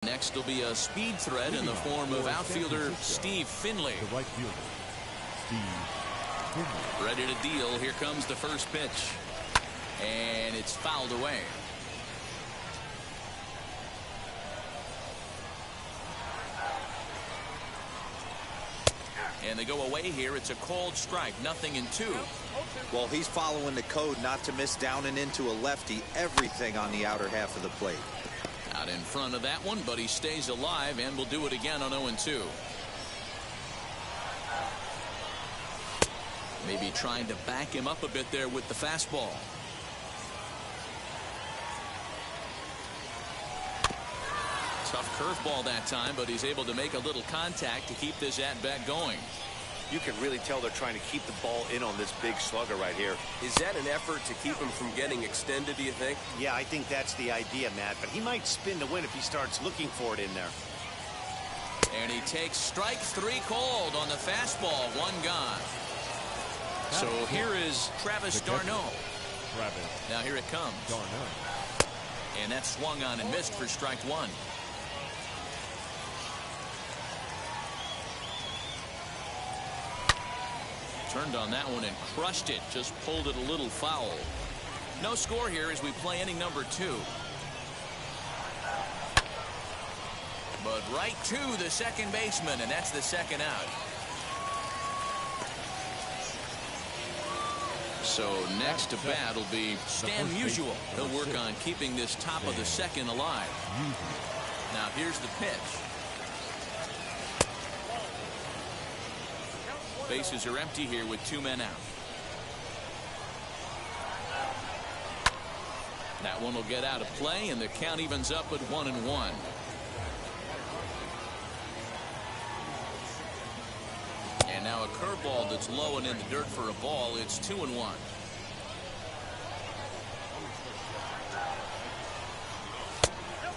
Next will be a speed threat in the form of outfielder Steve Finley. The right fielder, Steve Finley. Ready to deal. Here comes the first pitch. And it's fouled away. And they go away here. It's a called strike. 0-2. Well, he's following the code not to miss down and into a lefty. Everything on the outer half of the plate. Out in front of that one, but he stays alive and will do it again on 0-2. Maybe trying to back him up a bit there with the fastball. Tough curveball that time, but he's able to make a little contact to keep this at-bat going. You can really tell they're trying to keep the ball in on this big slugger right here. Is that an effort to keep him from getting extended, do you think? Yeah, I think that's the idea, Matt. But he might spin to win if he starts looking for it in there. And he takes strike 3 called on the fastball. 1 gone. So here is Travis d'Arnaud. Now here it comes. And that's swung on and missed for strike 1. Turned on that one and crushed it. Just pulled it a little foul. No score here as we play inning number 2. But right to the second baseman, and that's the second out. So next to bat will be Stan Musial. He'll work on keeping this top of the second alive. Now here's the pitch. Bases are empty here with 2 men out. That one will get out of play, and the count evens up at 1-1. And now a curveball that's low and in the dirt for a ball. It's 2-1.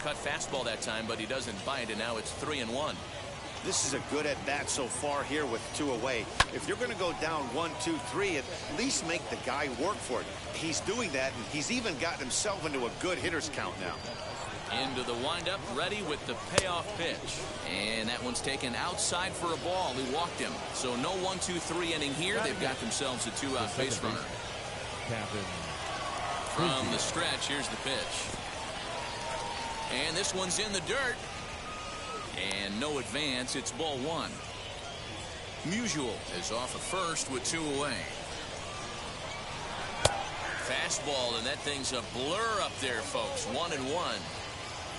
Cut fastball that time, but he doesn't bite, and now it's 3-1. This is a good at-bat so far here with 2 away. If you're going to go down 1, 2, 3, at least make the guy work for it. He's doing that, and he's even gotten himself into a good hitter's count now. Into the windup, ready with the payoff pitch. And that one's taken outside for a ball. He walked him. So no 1, 2, 3 inning here. They've got themselves a 2-out base runner. From the stretch, here's the pitch. And this one's in the dirt. And no advance. It's ball 1. Musial is off at first with 2 away. Fastball, and that thing's a blur up there, folks. 1-1.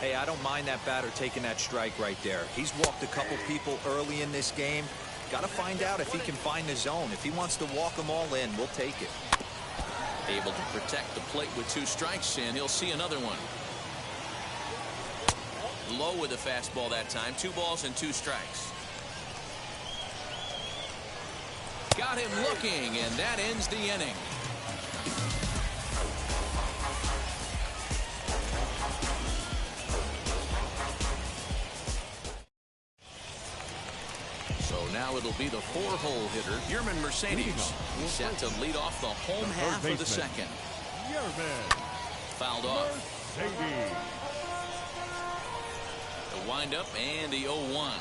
Hey, I don't mind that batter taking that strike right there. He's walked a couple people early in this game. Got to find out if he can find the zone. If he wants to walk them all in, we'll take it. Able to protect the plate with 2 strikes, and he'll see another one. Low with the fastball that time. 2 balls and 2 strikes. Got him looking, and that ends the inning. So now it'll be the 4-hole hitter, Yermin Mercedes. He's set to lead off the home half of the second. Fouled off. The windup and the 0-1.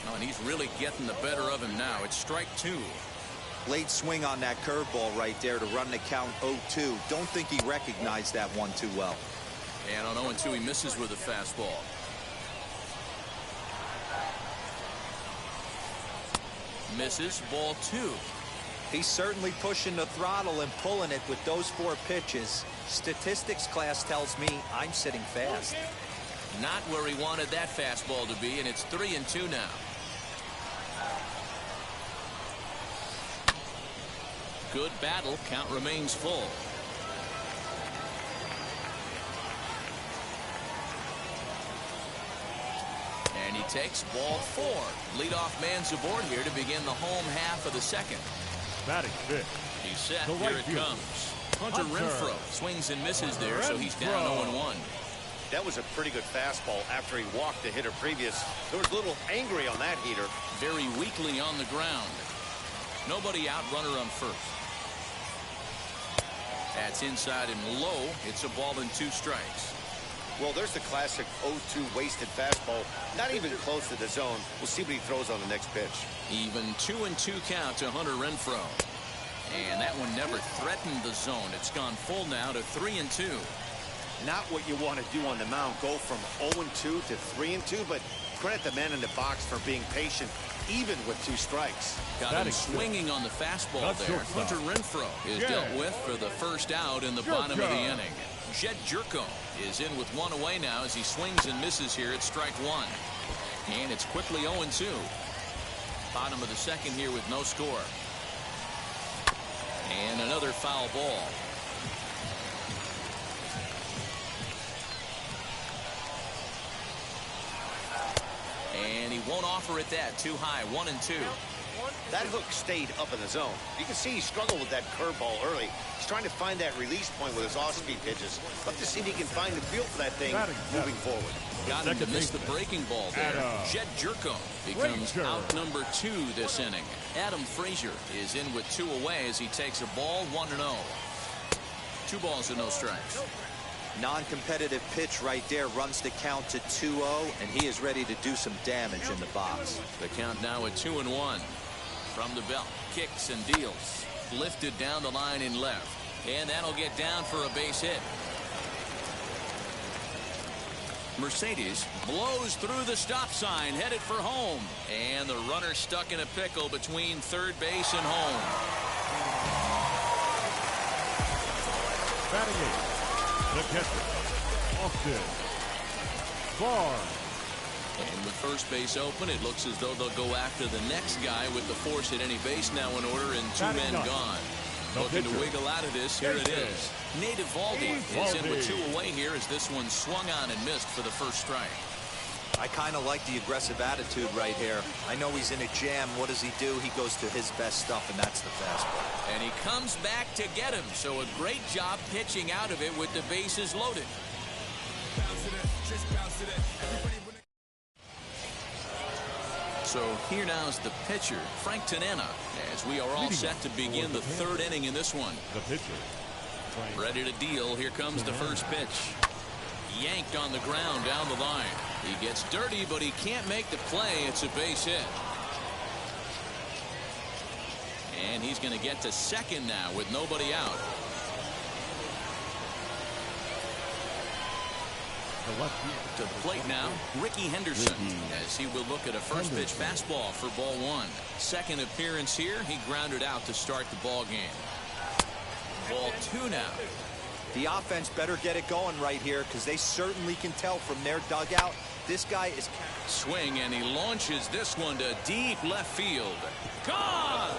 Oh, and he's really getting the better of him now. It's strike 2. Late swing on that curveball right there to run the count 0-2. Don't think he recognized that one too well. And on 0-2 he misses with a fastball. Misses, ball 2. He's certainly pushing the throttle and pulling it with those 4 pitches. Statistics class tells me I'm sitting fast. Not where he wanted that fastball to be, and it's 3-2 now. Good battle. Count remains full. And he takes ball 4. Leadoff man's aboard here to begin the home half of the second. Batting fifth. He's set. Here it comes. Hunter Renfroe swings and misses there, so he's down 0-1. That was a pretty good fastball after he walked the hitter previous. There was a little angry on that heater. Very weakly on the ground. Nobody out, runner on first. That's inside and low. It's a ball and 2 strikes. Well, there's the classic 0-2 wasted fastball. Not even close to the zone. We'll see what he throws on the next pitch. Even 2-2 count to Hunter Renfroe. And that one never threatened the zone. It's gone full now to 3-2. Not what you want to do on the mound. Go from 0-2 to 3-2, but credit the man in the box for being patient, even with 2 strikes. Got him swinging on the fastball there. Hunter Renfroe is dealt with for the first out in the bottom of the inning. Jed Jerko is in with 1 away now as he swings and misses here at strike 1. And it's quickly 0-2. Bottom of the second here with no score. And another foul ball. And he won't offer it that. Too high. 1-2. That hook stayed up in the zone. You can see he struggled with that curveball early. He's trying to find that release point with his off-speed pitches. Love to see if he can find the feel for that thing moving forward. Got him to miss the breaking ball there. Jed Jerko becomes out number 2 this inning. Adam Frazier is in with 2 away as he takes a ball 1-0. 2 balls and no strikes. Non-competitive pitch right there runs the count to 2-0, and he is ready to do some damage in the box. The count now at 2-1. From the belt, kicks and deals. Lifted down the line in left. And that'll get down for a base hit. Mercedes blows through the stop sign, headed for home. And the runner stuck in a pickle between third base and home. Batting 8, the catcher, Austin Barnes. And with first base open, it looks as though they'll go after the next guy with the force at any base now in order and 2 men gone. Looking to wiggle out of this. Here it is. Nate Eovaldi is in with 2 away here as this one swung on and missed for the first strike. I kind of like the aggressive attitude right here. I know he's in a jam. What does he do? He goes to his best stuff, and that's the fastball. And he comes back to get him. So a great job pitching out of it with the bases loaded. So here now is the pitcher, Frank Tanana, as we are all set to begin the 3rd inning in this one. The pitcher. Ready to deal. Here comes the first pitch. Yanked on the ground down the line. He gets dirty, but he can't make the play. It's a base hit. And he's going to get to second now with nobody out. To the plate now, Ricky Henderson, as he will look at a first pitch fastball for ball 1. Second appearance here, he grounded out to start the ball game. Ball 2 now. The offense better get it going right here because they certainly can tell from their dugout. This guy is swing, and he launches this one to deep left field. Gone!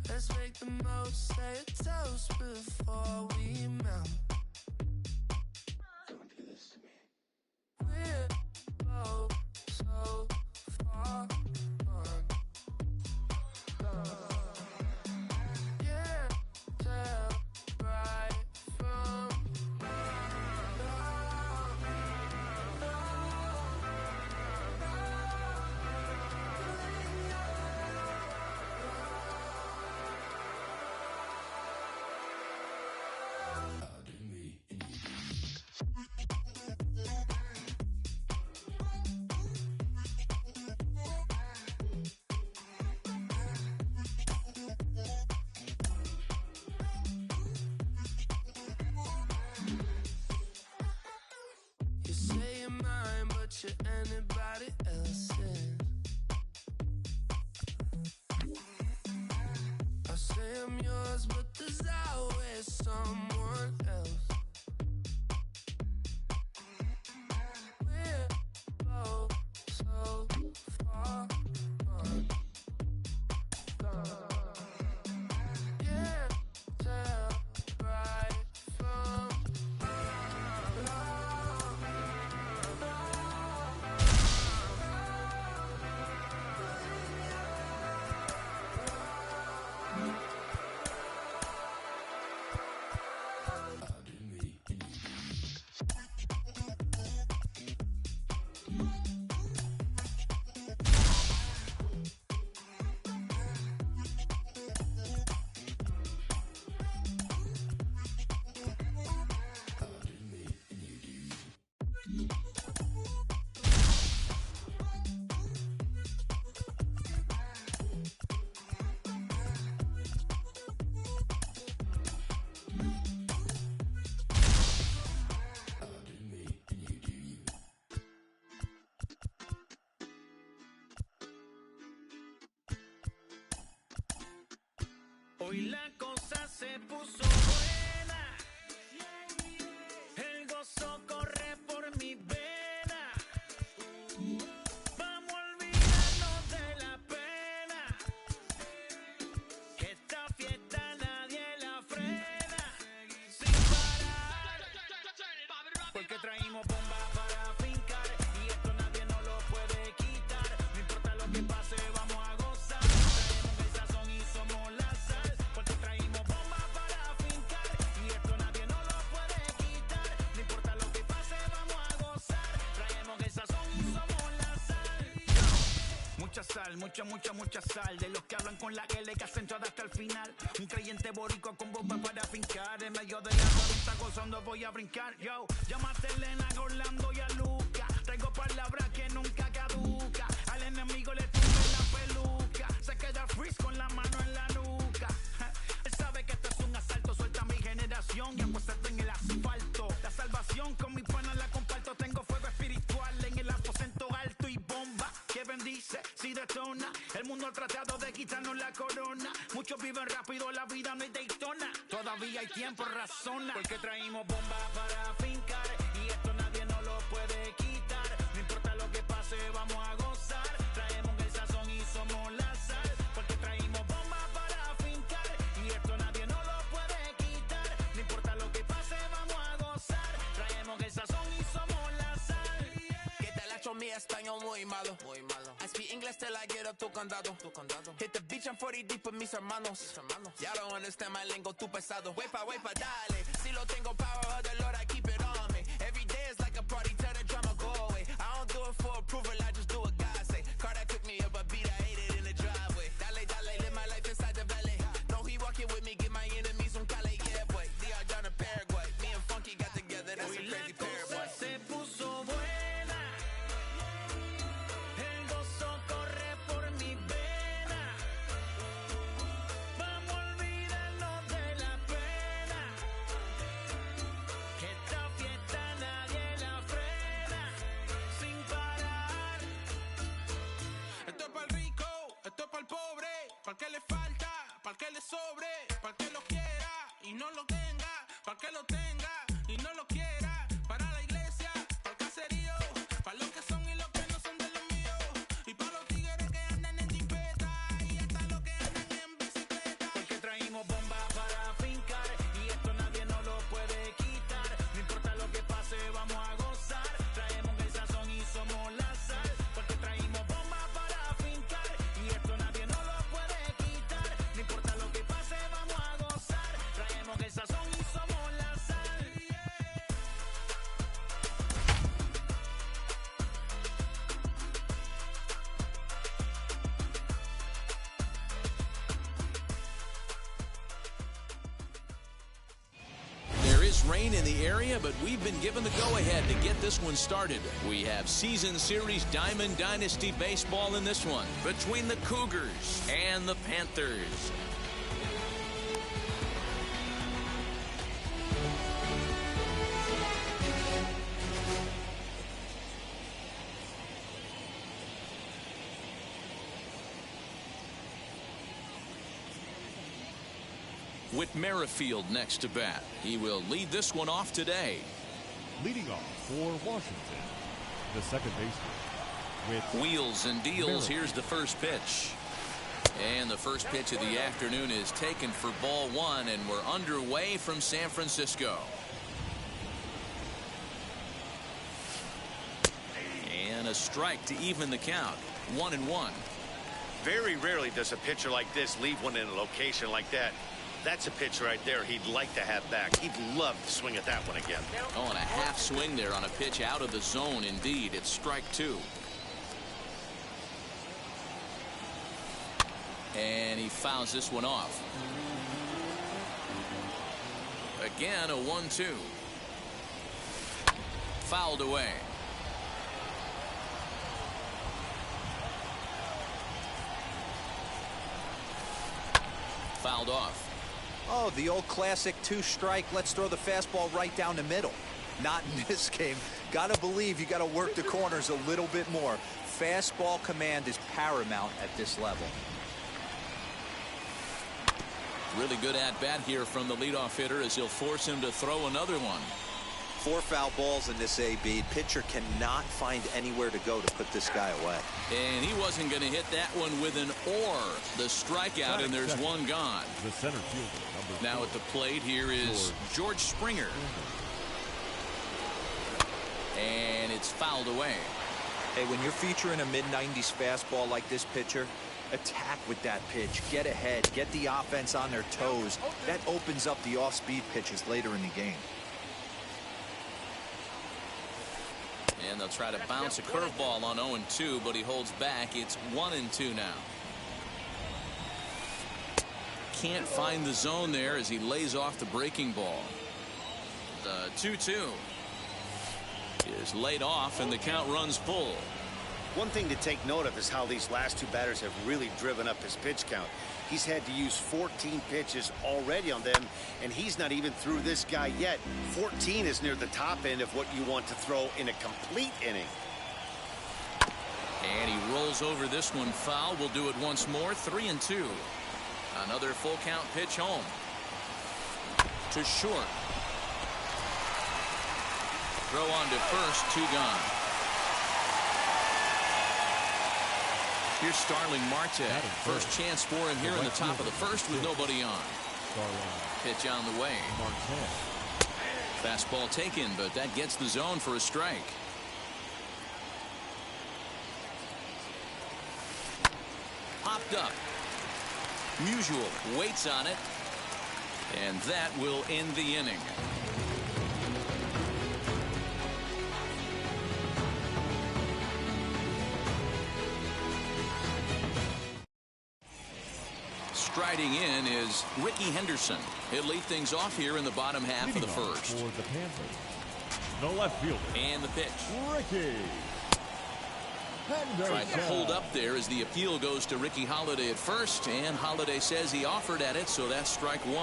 Let's make the most, say a toast before we melt. Don't do this to me. We're both so far gone. Yeah, tell right from you say you're mine, but you're anybody else's. I say I'm yours, but there's always someone else. sal, mucha sal. De los que hablan con la L que hacen todo hasta el final. Un creyente boricua con bomba para fincar. En medio de la revista gozando voy a brincar. Yo, llámate a Elena, a Orlando y a Luca. Traigo palabras que nunca caduca. Al enemigo le tumbe la peluca. Se queda freeze con la mano en la nuca. Él sabe que esto es un asalto. Suelta mi generación y apuéstate en el asfalto. La salvación con mi pana la comparto. Tengo fuego espiritual en el aposento alto y bomba que bendice si detona. El mundo ha tratado de quitarnos la corona. Muchos viven rápido, la vida no es Daytona. Todavía hay tiempo, razona. Porque traímos bomba para fincar. Y esto nadie nos lo puede quitar. No importa lo que pase, vamos a gozar. Traemos el sazón y somos la sal. Porque traímos bomba para fincar. Y esto nadie nos lo puede quitar. No importa lo que pase, vamos a gozar. Traemos el sazón y somos la sal. Que te la echo mi español muy malo. I speak English till I get up tu condado. Hit the beach, I'm 40 deep with mis hermanos. Ya don't understand my lingo, tu pesado. Wepa, dale. Si lo tengo power of the Lord, I keep it on me. Every day is like a party, tell the drama go away. I don't do it for approval, I just do what God say. Car that cooked me up a beat, I ate it in the driveway. Dale, live my life inside the valley. No, he walking with me, get my enemies on Cali, yeah, boy. DR down to Paraguay. Me and Funky got together, that's a crazy pair, boy. Se puso buena. El gozo corre por mi vena. Vamos a olvidarnos de la pena. Que esta fiesta nadie la frena. Sin parar. Esto es para el rico, esto es para el pobre, para el que le falta, para el que le sobre, para el que lo quiera y no lo tenga, para el que lo tenga y no lo quiera, para la iglesia, para el caserío, para los que son y los que no son de los míos, y para los tigres que andan en jipeta y hasta los que andan en bicicleta. Porque traímos bomba para fincar y esto nadie nos lo puede quitar. No importa lo que pase, vamos a gozar. Traemos el sazón y somos la sal. Porque traímos bomba para fincar y esto nadie nos lo puede quitar. No importa lo que pase, vamos a gozar. Traemos el sazón y somos la sal. There is rain in the area, but we've been given the go-ahead to get this one started. We have Season Series Diamond Dynasty Baseball in this one between the Cougars and the Panthers. Whit Merrifield next to bat. He will lead this one off today. Leading off for Washington, the second baseman, with Wheels and deals. Here's the first pitch. And the first pitch of the afternoon is taken for ball one, and we're underway from San Francisco. And a strike to even the count. 1-1. Very rarely does a pitcher like this leave one in a location like that. That's a pitch right there he'd like to have back. He'd love to swing at that one again. Oh, and a half swing there on a pitch out of the zone. Indeed, it's strike two. And he fouls this one off. Again, a 1-2. Fouled away. Fouled off. Oh, the old classic two-strike. Let's throw the fastball right down the middle. Not in this game. Gotta believe you gotta work the corners a little bit more. Fastball command is paramount at this level. Really good at-bat here from the leadoff hitter as he'll force him to throw another one. 4 foul balls in this AB. Pitcher cannot find anywhere to go to put this guy away. And he wasn't going to hit that one with an or. The strikeout, and there's one gone. the center fielder, Now at the plate here is George Springer. And it's fouled away. Hey, when you're featuring a mid-90s fastball like this pitcher, attack with that pitch. Get ahead. Get the offense on their toes. That opens up the off-speed pitches later in the game. And And they'll try to bounce a curveball on 0-2, but he holds back. It's 1-2 now. Can't find the zone there as he lays off the breaking ball. The 2-2 is laid off, and the count runs full. One thing to take note of is how these last two batters have really driven up his pitch count. He's had to use 14 pitches already on them, and he's not even through this guy yet. 14 is near the top end of what you want to throw in a complete inning. And he rolls over this one foul. We'll do it once more. 3-2. Another full count pitch home. To short. Throw on to first. 2 gone. Here's Starling Marte. First chance for him here in the top of the first with nobody on. Pitch on the way. Fastball taken, but that gets the zone for a strike. Popped up. Musial waits on it, and that will end the inning. Striding in is Ricky Henderson. He'll lead things off here in the bottom half of the first. For the Panthers, the left fielder. And the pitch. Ricky Henderson. Tried to hold up there as the appeal goes to Ricky Holiday at first, and Holiday says he offered at it, so that's strike 1.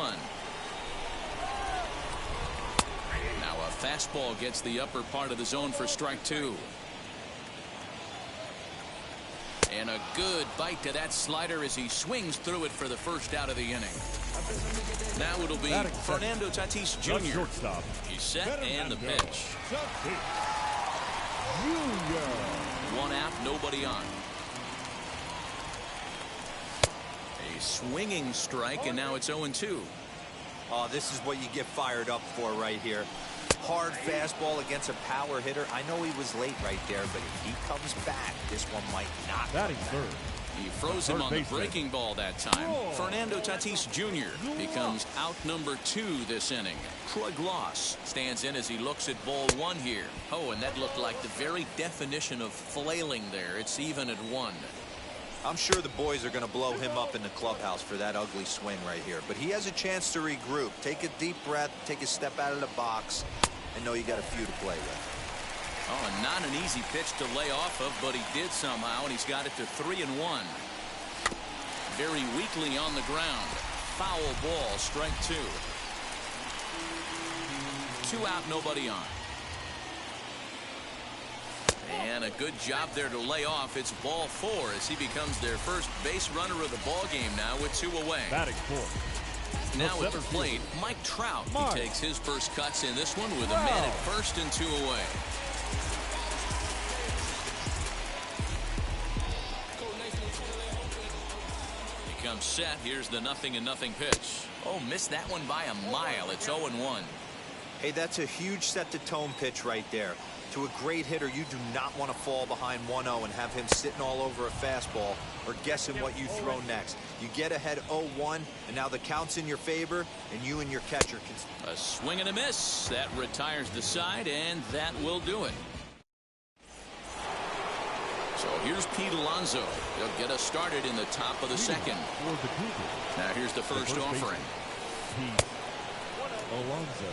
Now a fastball gets the upper part of the zone for strike 2. And a good bite to that slider as he swings through it for the first out of the inning. Now it'll be Fernando Tatis Jr. He's set and the pitch. One out, nobody on. A swinging strike, and now it's 0-2. Oh, this is what you get fired up for right here. Hard fastball against a power hitter. I know he was late right there, but if he comes back, this one might not. Batting third. He froze him on the breaking ball that time. Fernando Tatis Jr. becomes out number 2 this inning. Troy Gloss stands in as he looks at ball 1 here. Oh, and that looked like the very definition of flailing there. It's even at 1. I'm sure the boys are going to blow him up in the clubhouse for that ugly swing right here. But he has a chance to regroup. Take a deep breath, take a step out of the box, and know you got a few to play with. Oh, not an easy pitch to lay off of, but he did somehow, and he's got it to 3-1. Very weakly on the ground. Foul ball, strike 2. 2 out, nobody on. And a good job there to lay off. It's ball 4 as he becomes their first base runner of the ball game now with 2 away. Batting 4. Now at the plate, Mike Trout. He takes his first cuts in this one with a man at first and 2 away. He comes set. Here's the 0-0 pitch. Oh, missed that one by a mile. It's 0-1. Hey, that's a huge set the tone pitch right there. To a great hitter, you do not want to fall behind 1-0 and have him sitting all over a fastball or guessing what you throw next. You get ahead 0-1, and now the count's in your favor, and you and your catcher can. A swing and a miss. That retires the side, and that will do it. So here's Pete Alonso. He'll get us started in the top of the second. Now here's the first offering. Pete Alonso.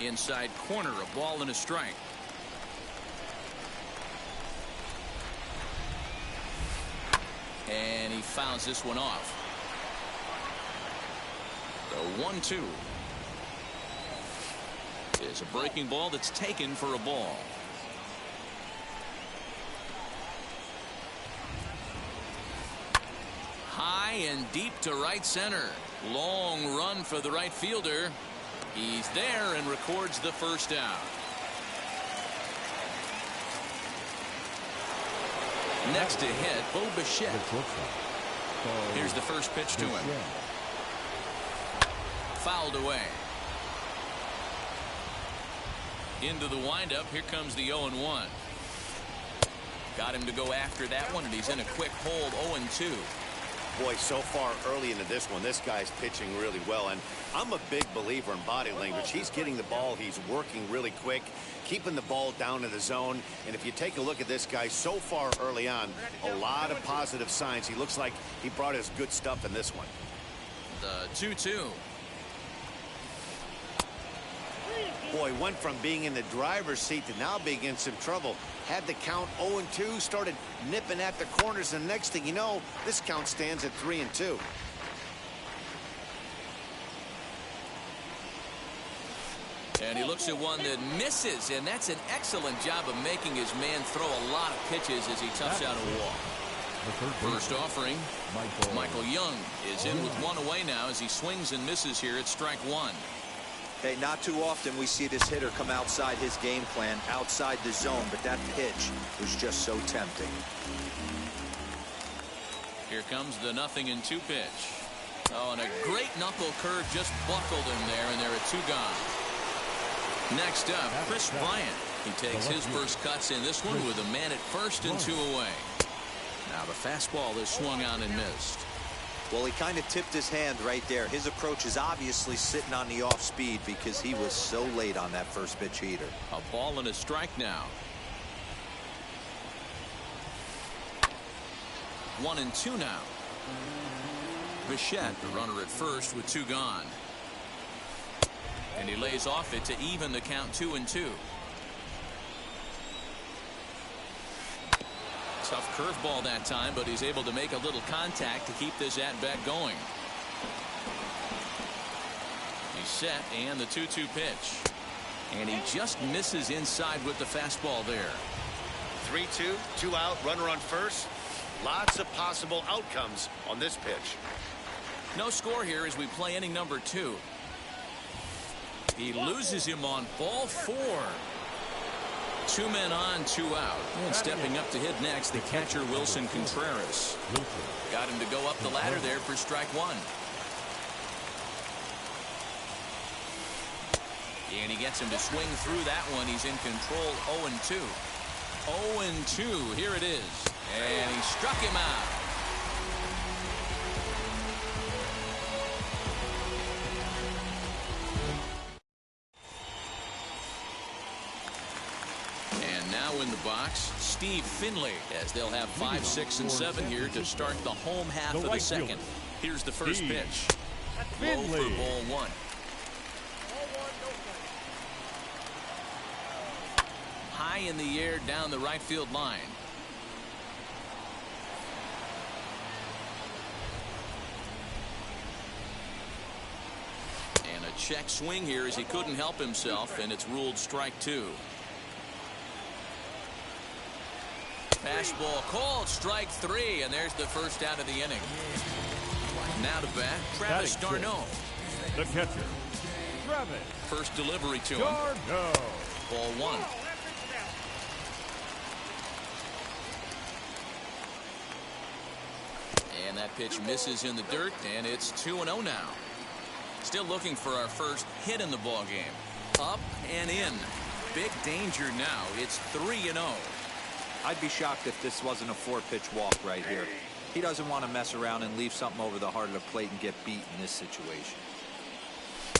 Inside corner, a ball and a strike. And he fouls this one off. The 1-2 is a breaking ball that's taken for a ball. High and deep to right center. Long run for the right fielder. He's there and records the first out. Next to hit, Bo Bichette. Here's the first pitch to him. Fouled away. Into the windup. Here comes the 0-1. Got him to go after that one, and he's in a quick hold. 0-2. Boy, so far early into this one, this guy's pitching really well. And I'm a big believer in body language. He's getting the ball. He's working really quick, keeping the ball down in the zone. And if you take a look at this guy so far early on, a lot of positive signs. He looks like he brought his good stuff in this one. The 2-2. Boy, went from being in the driver's seat to now being in some trouble. Had the count 0-2, started nipping at the corners, and the next thing you know, this count stands at 3-2. And he looks at one that misses, and that's an excellent job of making his man throw a lot of pitches as he toughs out a walk. First offering, Michael Young is in with one away now as he swings and misses here at strike one. Hey, not too often we see this hitter come outside his game plan, outside the zone, but that pitch was just so tempting. Here comes the 0-2 pitch. Oh, and a great knuckle curve just buckled him there, and there are 2 gone. Next up, Chris Bryant. He takes his first cuts in this one with a man at first and 2 away. Now the fastball is swung on and missed. Well, he kind of tipped his hand right there. His approach is obviously sitting on the off speed because he was so late on that first pitch heater. A ball and a strike now. 1-2 now. Bichette, the runner at first with 2 gone. And he lays off it to even the count 2-2. Tough curveball that time, but he's able to make a little contact to keep this at-bat going. He's set, and the 2-2 pitch. And he just misses inside with the fastball there. 3-2, 2 out, runner on first. Lots of possible outcomes on this pitch. No score here as we play inning number 2. He loses him on ball 4. 2 men on, 2 out. And stepping up to hit next, the catcher Wilson Contreras. Got him to go up the ladder there for strike 1. And he gets him to swing through that one. He's in control. 0-2. 0-2. Here it is. And he struck him out. In the box, Steve Finley, as they'll have 5, 6, and 7 here to start the home half of the second. Here's the first pitch. Low for ball 1. High in the air down the right field line. And a check swing here as he couldn't help himself, and it's ruled strike 2. Fastball called, strike 3, and there's the first out of the inning. Now to bat, Travis d'Arnaud. The catcher, Travis. First delivery to him. d'Arnaud. Ball 1. And that pitch misses in the dirt, and it's 2-0 now. Still looking for our first hit in the ball game. Up and in. Big danger now. It's 3-0. I'd be shocked if this wasn't a 4-pitch walk right here. He doesn't want to mess around and leave something over the heart of the plate and get beat in this situation.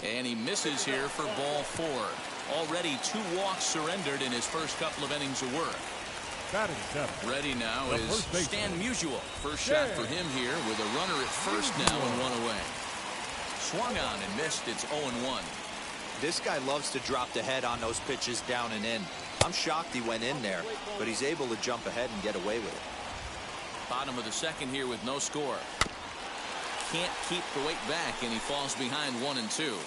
And he misses here for ball 4. Already 2 walks surrendered in his first couple of innings of work. Ready now is Stan Musial. First shot for him here with a runner at first now and 1 away. Swung on and missed. It's 0-1. This guy loves to drop the head on those pitches down and in. I'm shocked he went in there, but he's able to jump ahead and get away with it. Bottom of the second here with no score. Can't keep the weight back, and he falls behind 1-2.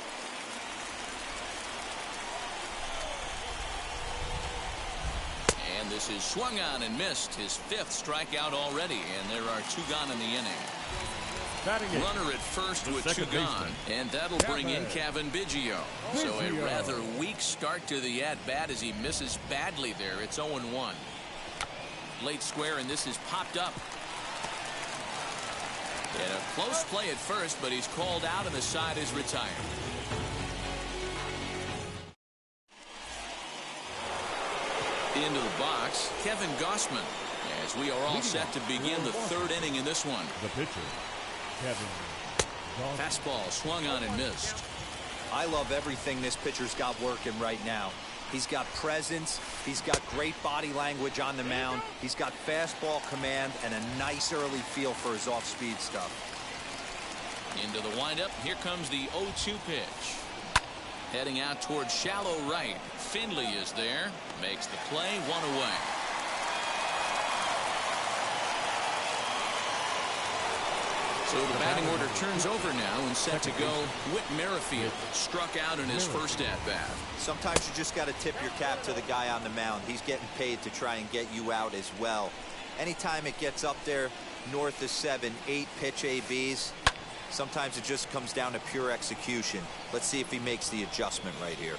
And this is swung on and missed. His 5th strikeout already, and there are 2 gone in the inning. Runner at first with 2 gone, and that'll bring in Cavan Biggio. So a rather weak start to the at-bat as he misses badly there. It's 0-1. Late square, and this is popped up. And a close play at first, but he's called out and the side is retired. Into the box, Kevin Gausman, as we are all set to begin the 3rd inning in this one. The pitcher, Fastball swung on and missed. I love everything this pitcher's got working right now. He's got presence. He's got great body language on the mound. He's got fastball command and a nice early feel for his off-speed stuff. Into the windup. Here comes the 0-2 pitch. Heading out towards shallow right. Finley is there. Makes the play. One away. So the batting order turns over now and set to go. Whit Merrifield struck out in his first at-bat. Sometimes you just got to tip your cap to the guy on the mound. He's getting paid to try and get you out as well. Anytime it gets up there north of 7, 8 pitch ABs, sometimes it just comes down to pure execution. Let's see if he makes the adjustment right here.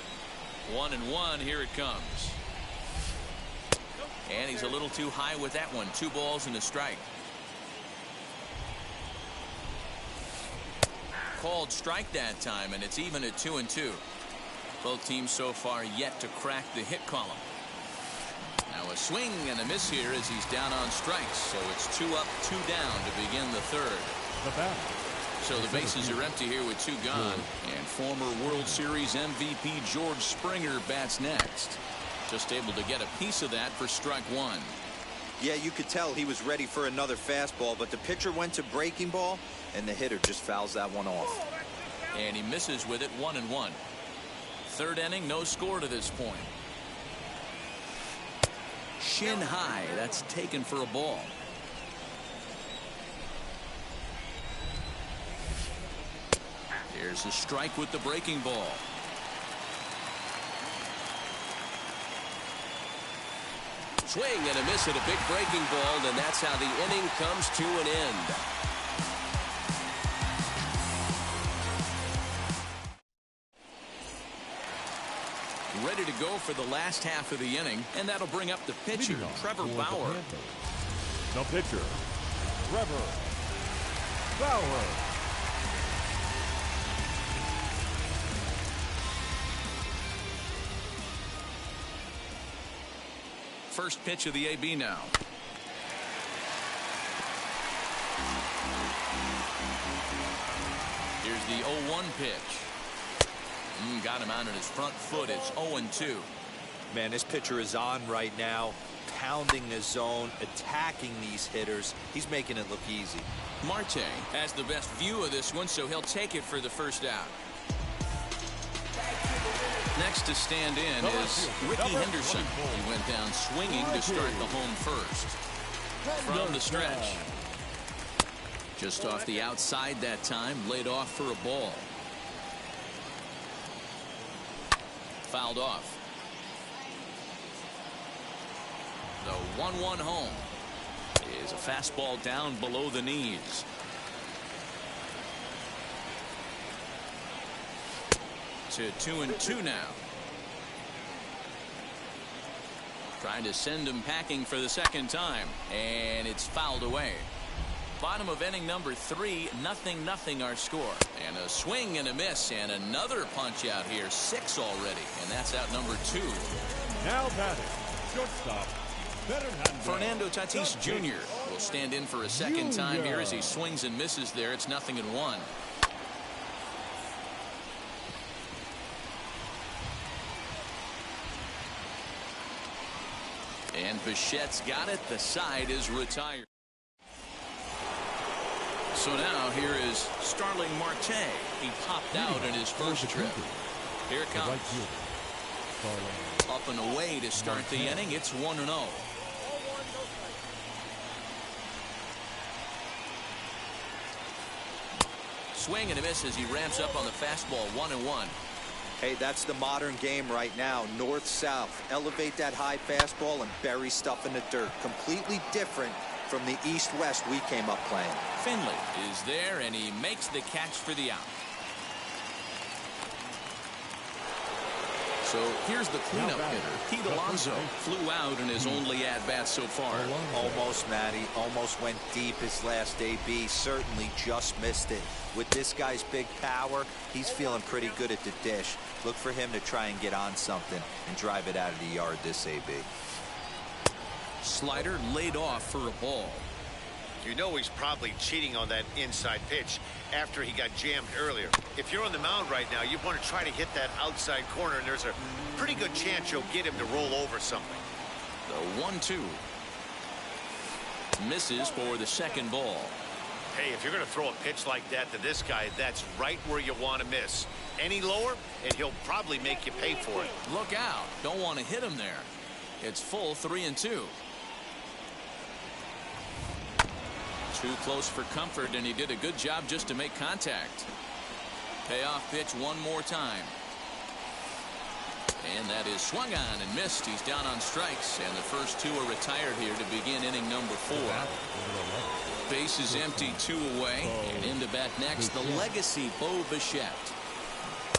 1-1. Here it comes. And he's a little too high with that one. 2 balls and a strike. Called strike that time, and it's even at 2-2. Both teams so far yet to crack the hit column. Now a swing and a miss here as he's down on strikes. So it's 2 up, 2 down to begin the third. So the bases are empty here with 2 gone. And former World Series MVP George Springer bats next. Just able to get a piece of that for strike 1. Yeah, you could tell he was ready for another fastball, but the pitcher went to breaking ball, and the hitter just fouls that one off. And he misses with it. 1-1. Third inning, no score to this point. Shin high. That's taken for a ball. Here's a strike with the breaking ball. Swing and a miss at a big breaking ball, and that's how the inning comes to an end. Ready to go for the last half of the inning, and that'll bring up the pitcher, Trevor Bauer. The pitcher, Trevor Bauer. First pitch of the AB now. Here's the 0-1 pitch. Got him out on his front foot. It's 0-2. Man, this pitcher is on right now, pounding the zone, attacking these hitters. He's making it look easy. Marte has the best view of this one, so he'll take it for the first out. Next to stand in is Ricky Henderson. He went down swinging to start the home first. From the stretch. Just off the outside that time, laid off for a ball. Fouled off. The 1-1 home is a fastball down below the knees. To 2-2 now. Trying to send him packing for the second time, and it's fouled away. Bottom of inning number 3, 0-0 our score. And a swing and a miss, and another punch out here, 6 already, and that's out number 2. Now batting, shortstop, Fernando Tatis Jr. will stand in for a second time here as he swings and misses there. It's 0-1. And Bichette's got it. The side is retired. So now here is Starling Marte. He popped out in his first trip. Here it comes. Up and away to start the inning. It's 1-0. Swing and a miss as he ramps up on the fastball. 1-1. Hey, that's the modern game right now. North-south. Elevate that high fastball and bury stuff in the dirt. Completely different from the east-west we came up playing. Finley is there, and he makes the catch for the out. So here's the cleanup hitter. Pete Alonso flew out in his only at-bat so far. Almost, Matty. Almost went deep his last AB. Certainly just missed it. With this guy's big power, he's feeling pretty good at the dish. Look for him to try and get on something and drive it out of the yard this AB. Slider laid off for a ball. You know he's probably cheating on that inside pitch after he got jammed earlier. If you're on the mound right now, you want to try to hit that outside corner, and there's a pretty good chance you'll get him to roll over something. The 1-2. Misses for the second ball. Hey, if you're going to throw a pitch like that to this guy, that's right where you want to miss. Any lower, and he'll probably make you pay for it. Look out. Don't want to hit him there. It's full 3-2. Too close for comfort, and he did a good job just to make contact. Payoff pitch one more time. And that is swung on and missed. He's down on strikes, and the first two are retired here to begin inning number 4. Base is empty, 2 away, and in to bat next, the legacy Bo Bichette.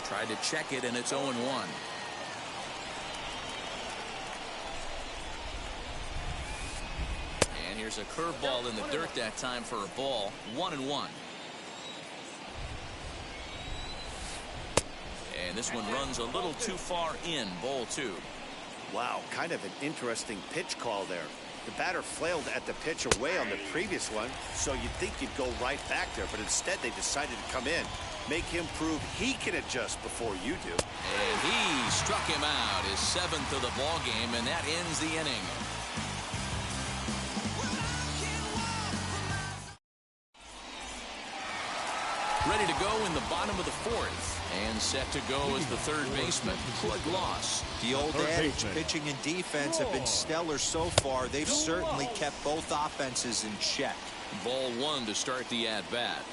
Tried to check it, and it's 0-1. And here's a curveball in the dirt that time for a ball. 1-1. And this one runs a little too far in. Ball 2. Wow, kind of an interesting pitch call there. The batter flailed at the pitch away on the previous one, so you'd think you'd go right back there, but instead they decided to come in. Make him prove he can adjust before you do. And he struck him out, his 7th of the ball game, and that ends the inning. Ready to go in the bottom of the 4th. And set to go as the third baseman, Claude Loss. The old adage, pitching and defense have been stellar so far. They've certainly kept both offenses in check. Ball 1 to start the at-bat.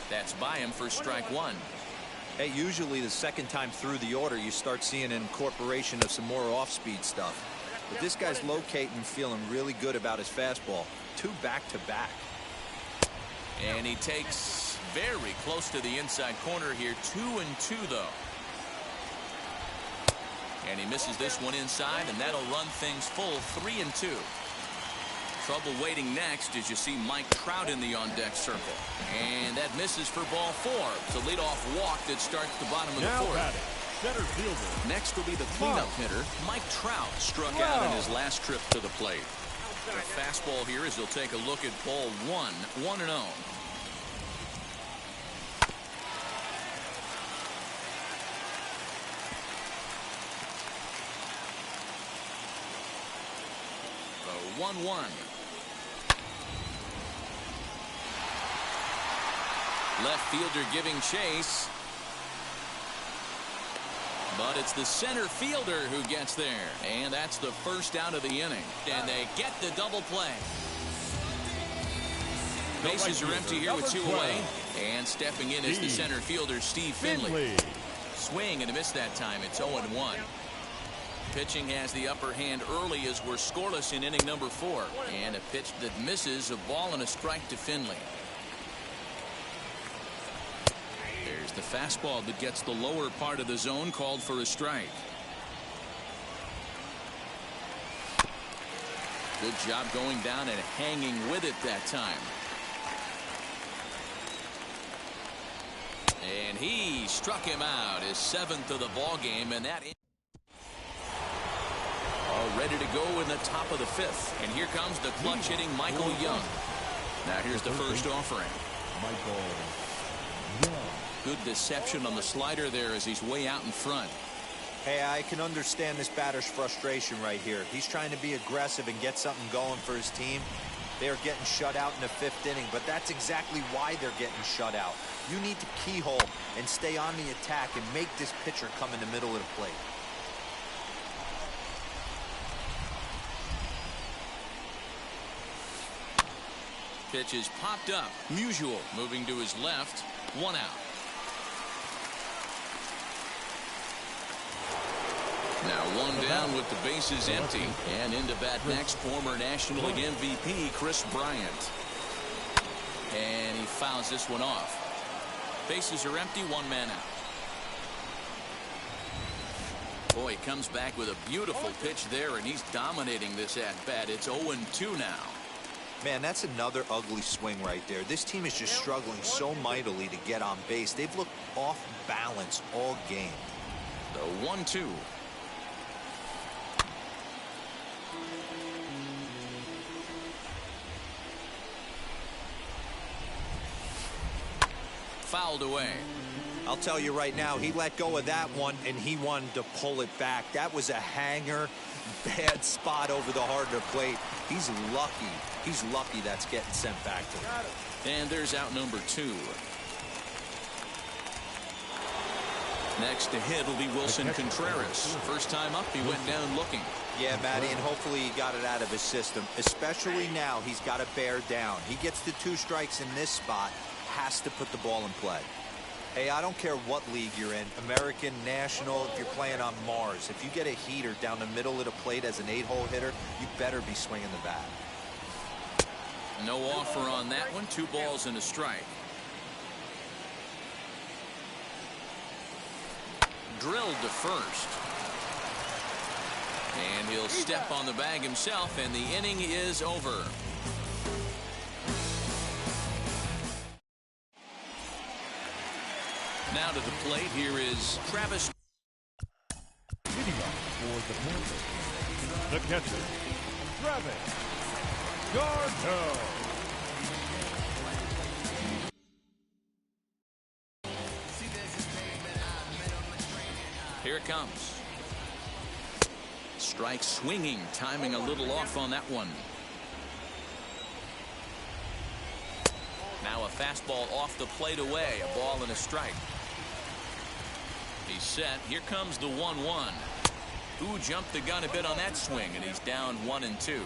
That's by him for strike 1. Hey, usually the second time through the order, you start seeing an incorporation of some more off-speed stuff. But this guy's locating, feeling really good about his fastball. 2 back-to-back. And he takes very close to the inside corner here. 2-2 though. And he misses this one inside, and that'll run things full 3-2. Trouble waiting next as you see Mike Trout in the on-deck circle. And that misses for ball 4. It's a leadoff walk that starts the bottom of the 4th. Center fielder. Next will be the cleanup hitter. Mike Trout struck out in his last trip to the plate. The fastball here as he'll take a look at ball 1. 1-0. The 1-1. Left fielder giving chase. But it's the center fielder who gets there. And that's the first out of the inning. And they get the double play. Bases are empty here with 2 away. And stepping in is the center fielder, Steve Finley. Swing and a miss that time. It's 0-1. Pitching has the upper hand early as we're scoreless in inning number 4. And a pitch that misses, a ball and a strike to Finley. There's the fastball that gets the lower part of the zone, called for a strike. Good job going down and hanging with it that time. And he struck him out, his 7th of the ball game, and that all ready to go in the top of the 5th. And here comes the clutch hitting Michael Young. Now here's the first offering. Michael Young. Good deception on the slider there as he's way out in front. Hey, I can understand this batter's frustration right here. He's trying to be aggressive and get something going for his team. They are getting shut out in the 5th inning, but that's exactly why they're getting shut out. You need to keyhole and stay on the attack and make this pitcher come in the middle of the plate. Pitch is popped up. Musial moving to his left. 1 out. Now 1 down with the bases empty. And into bat next, former National League MVP Chris Bryant. And he fouls this one off. Bases are empty, 1 man out. Boy, he comes back with a beautiful pitch there, and he's dominating this at-bat. It's 0-2 now. Man, that's another ugly swing right there. This team is just struggling so mightily to get on base. They've looked off balance all game. The 1-2. fouled away. I'll tell you right now, he let go of that one, and he wanted to pull it back. That was a hanger, bad spot over the heart of the plate. He's lucky. He's lucky that's getting sent back to him. And there's out number 2. Next to hit will be Wilson Contreras. First time up, he went down looking. Yeah, Matty, and hopefully he got it out of his system. Especially now, he's got to bear down. He gets the 2 strikes in this spot, has to put the ball in play. Hey, I don't care what league you're in, American, National, if you're playing on Mars. If you get a heater down the middle of the plate as an 8-hole hitter, you better be swinging the bat. No offer on that one. 2 balls and a strike. Drilled to first. And he'll step on the bag himself, and the inning is over. Now to the plate, here is Travis. Hitting up for the Panthers, the catcher, Travis d'Arnaud. Here it comes. Strike swinging, timing a little off on that one. Now a fastball off the plate away, a ball and a strike. He's set. Here comes the 1-1. Who jumped the gun a bit on that swing, and he's down 1-2.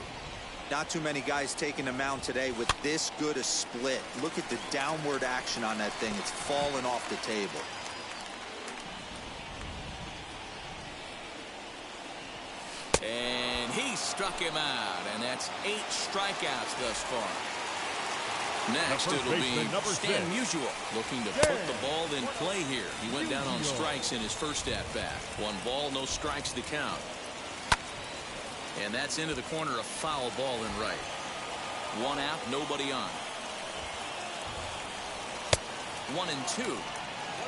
Not too many guys taking the mound today with this good a split. Look at the downward action on that thing. It's falling off the table. And he struck him out, and that's 8 strikeouts thus far. Next, it'll be Stan Musial looking to put the ball in play here. He went down on strikes in his first at-bat. 1 ball, no strikes to count. And that's into the corner, a foul ball in right. 1 out, nobody on. 1-2.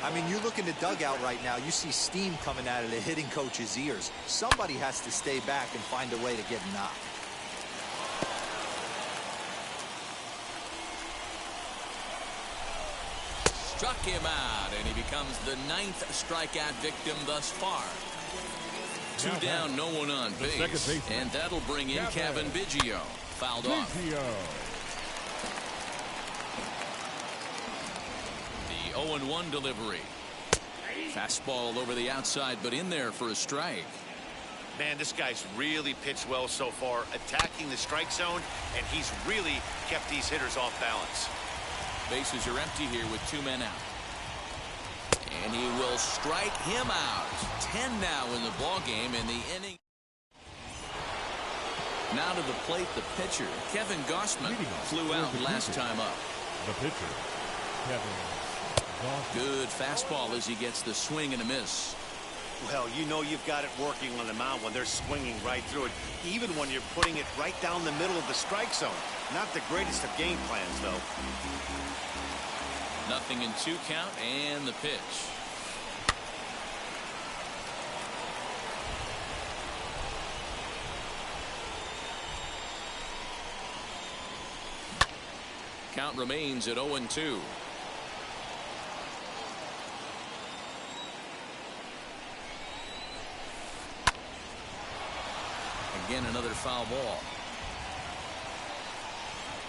I mean, you look in the dugout right now, you see steam coming out of the hitting coach's ears. Somebody has to stay back and find a way to get knocked. Struck him out, and he becomes the 9th strikeout victim thus far. 2 down, no one on base, and that'll bring in Cavan Biggio. Fouled off. The 0-1 delivery. Fastball over the outside, but in there for a strike. Man, this guy's really pitched well so far, attacking the strike zone, and he's really kept these hitters off balance. Bases are empty here with 2 men out. And he will strike him out. 10 now in the ball game, in the inning. Now to the plate, the pitcher, Kevin Gausman, flew out last time up. The pitcher, Kevin Gausman. Good fastball as he gets the swing and a miss. Well, you know you've got it working on the mound when they're swinging right through it, even when you're putting it right down the middle of the strike zone. Not the greatest of game plans, though. 0-2 count, and the pitch. Count remains at 0-2. Again, another foul ball.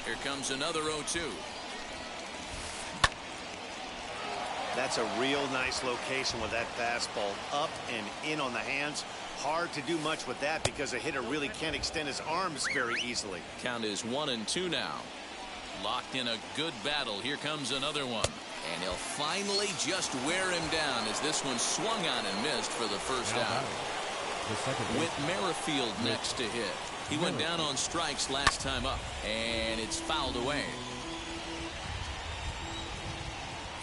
Here comes another 0-2. That's a real nice location with that fastball, up and in on the hands. Hard to do much with that because a hitter really can't extend his arms very easily. Count is 1-2 now. Locked in a good battle. Here comes another one. And he'll finally just wear him down as this one swung on and missed for the first out. With Merrifield next to hit. He went down on strikes last time up, and it's fouled away.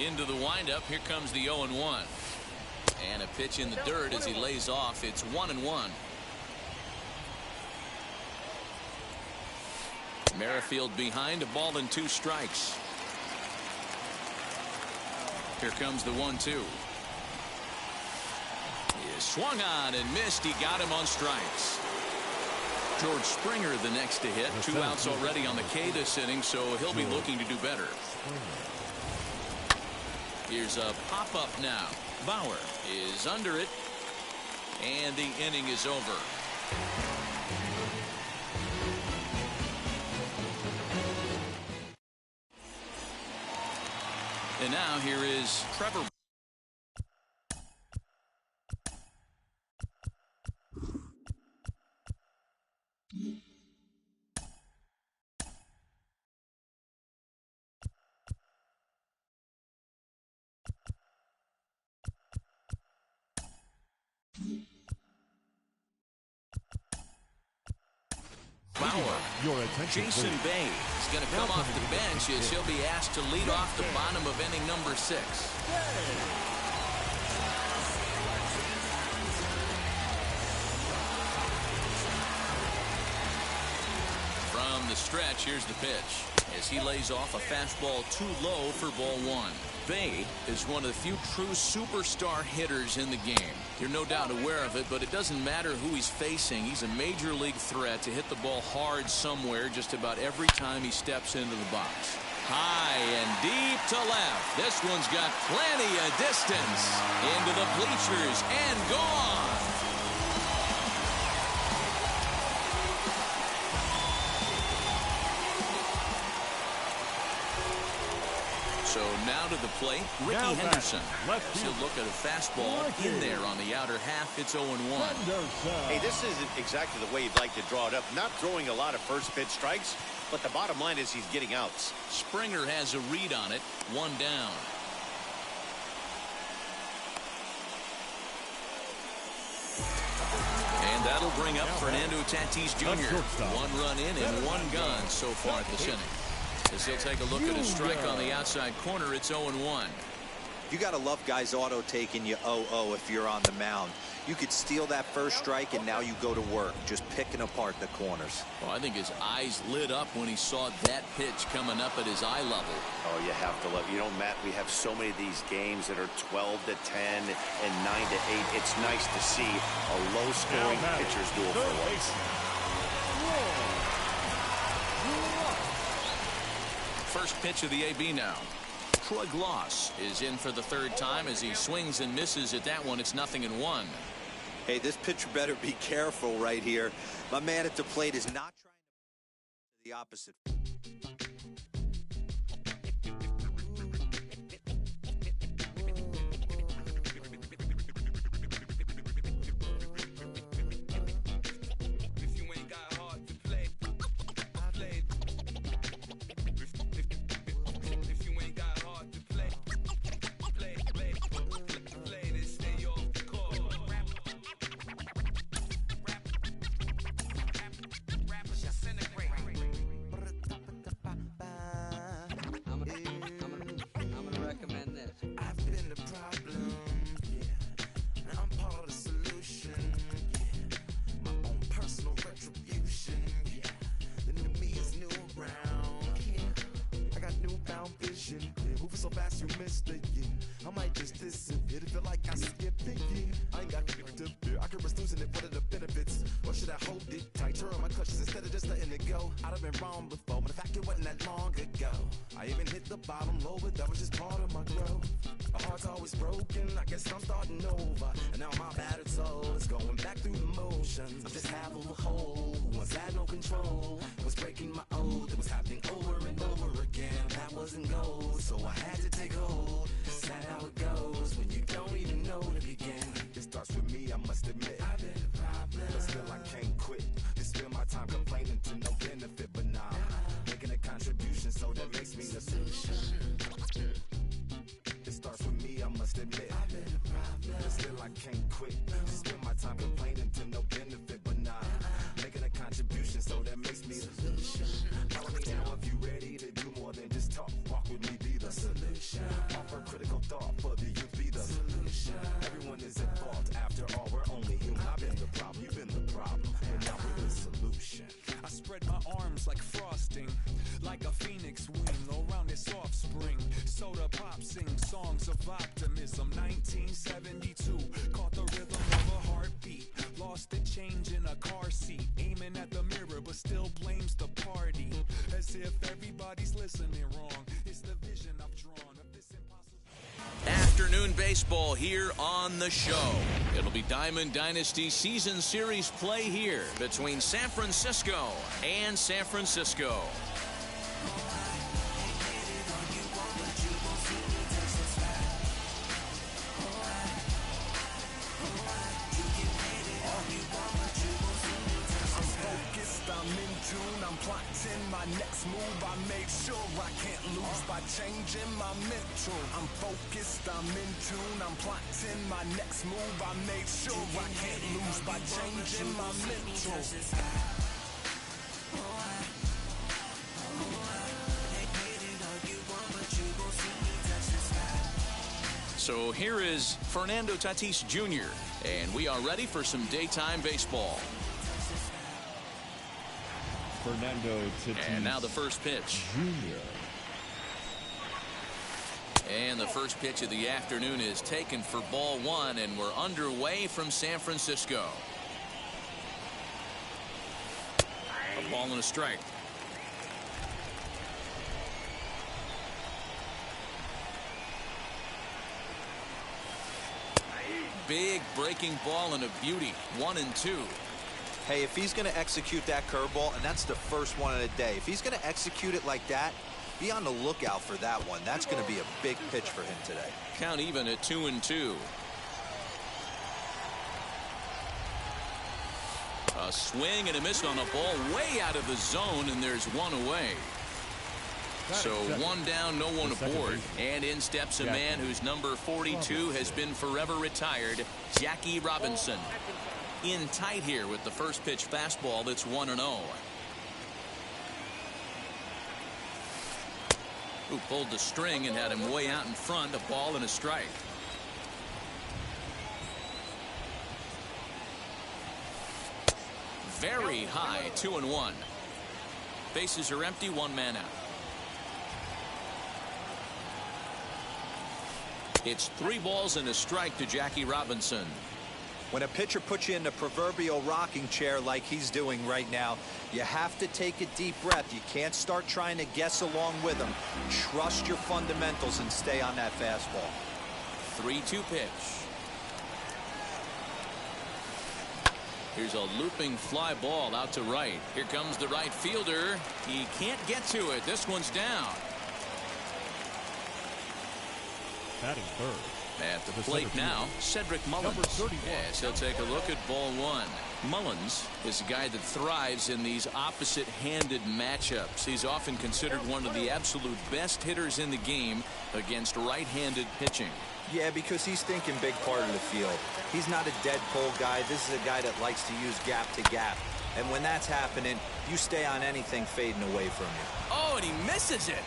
Into the windup, here comes the 0-1. And a pitch in the dirt as he lays off. It's 1-1. Merrifield behind, a ball and 2 strikes. Here comes the 1-2. He swung on and missed. He got him on strikes. George Springer the next to hit. 2 outs already on the K this inning, so he'll be looking to do better. Here's a pop-up now. Bauer is under it, and the inning is over. And now here is Trevor. Jason Bay is going to come off the bench as he'll be asked to lead off the bottom of inning number 6. From the stretch, here's the pitch as he lays off a fastball too low for ball 1. Bay is one of the few true superstar hitters in the game. You're no doubt aware of it, but it doesn't matter who he's facing. He's a major league threat to hit the ball hard somewhere just about every time he steps into the box. High and deep to left. This one's got plenty of distance into the bleachers and gone. So now to the plate, Ricky Henderson. He'll look at a fastball in there on the outer half. It's 0-1. Hey, this isn't exactly the way you'd like to draw it up. Not throwing a lot of first pitch strikes, but the bottom line is he's getting outs. Springer has a read on it. 1 down. And that'll bring up Fernando Tatis Jr. 1 run in and 1 gone so far at this inning. As he'll take a look at a strike on the outside corner, it's 0-1. You got to love guys auto taking you 0-0 if you're on the mound. You could steal that first strike and now you go to work just picking apart the corners. Well, I think his eyes lit up when he saw that pitch coming up at his eye level. Oh, you have to love. You know, Matt, we have so many of these games that are 12-10 and 9-8. It's nice to see a low-scoring pitcher's duel for once. First pitch of the AB now. Troy Gloss is in for the 3rd time as he swings and misses at that one. It's 0-1. Hey, this pitcher better be careful right here. My man at the plate is not trying to the opposite. afternoon baseball here on the show. It'll be Diamond Dynasty Season Series play here between San Francisco and San Francisco. I'm plotting my next move. I make sure I can't lose by changing my mental. I'm focused, I'm in tune. I'm plotting my next move. I make sure I can't lose by changing my mental. So here is Fernando Tatis Jr., and we are ready for some daytime baseball. Fernando Tatis. And now the first pitch. Jr. And the first pitch of the afternoon is taken for ball one, and we're underway from San Francisco. A ball and a strike. Big breaking ball and a beauty. 1-2. Hey, if he's going to execute that curveball, and that's the first one of the day, if he's going to execute it like that, be on the lookout for that one. That's going to be a big pitch for him today. Count even at 2-2. A swing and a miss on a ball way out of the zone, and there's one away. So one down, no one aboard. And in steps a man whose number 42 has been forever retired, Jackie Robinson. In tight here with the first pitch fastball that's 1-0. Who pulled the string and had him way out in front. A ball and a strike. Very high. 2-1. Bases are empty. One man out. It's 3 balls and a strike to Jackie Robinson. When a pitcher puts you in the proverbial rocking chair like he's doing right now, you have to take a deep breath. You can't start trying to guess along with him. Trust your fundamentals and stay on that fastball. 3-2 pitch. Here's a looping fly ball out to right. Here comes the right fielder. He can't get to it. This one's down. Batting third. At the plate now, Cedric Mullins. Yes, he'll take a look at ball one. Mullins is a guy that thrives in these opposite-handed matchups. He's often considered one of the absolute best hitters in the game against right-handed pitching. Yeah, because he's thinking big part of the field. He's not a dead pull guy. This is a guy that likes to use gap to gap. And when that's happening, you stay on anything fading away from you. Oh, and he misses it.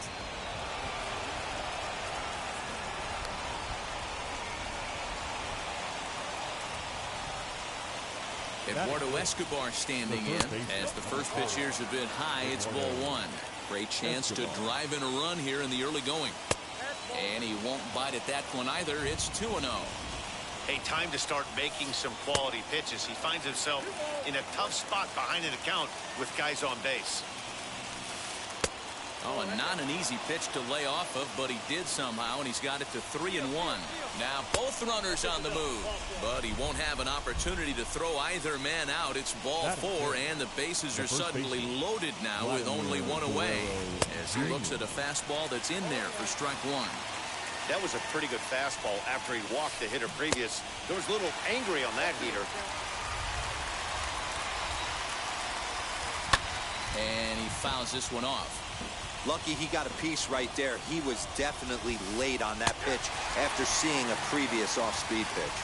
Eduardo Escobar standing in as the first pitch here's a bit high. It's ball one. Great chance to drive in a run here in the early going. And he won't bite at that one either. It's 2-0. Hey, time to start making some quality pitches. He finds himself in a tough spot behind an account with guys on base. Oh, and not an easy pitch to lay off of, but he did somehow, and he's got it to 3-1. Now both runners on the move, but he won't have an opportunity to throw either man out. It's ball four, and the bases are suddenly loaded now with only one away as he looks at a fastball that's in there for strike one. That was a pretty good fastball after he walked the hitter previous. There was a little angry on that heater. And he fouls this one off. Lucky he got a piece right there. He was definitely late on that pitch after seeing a previous off-speed pitch.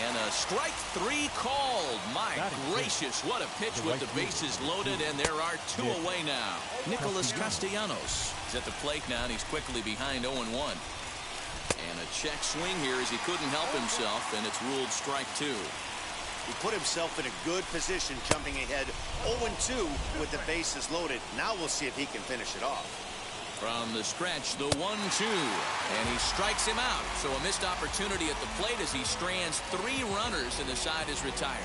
And a strike three called. My gracious, what a pitch with the bases loaded, and there are two away now. Nicholas Castellanos is at the plate now, and he's quickly behind 0-1. And a check swing here as he couldn't help himself, and it's ruled strike two. He put himself in a good position, jumping ahead 0-2 with the bases loaded. Now we'll see if he can finish it off. From the stretch, the 1-2, and he strikes him out. So a missed opportunity at the plate as he strands three runners, and the side is retired.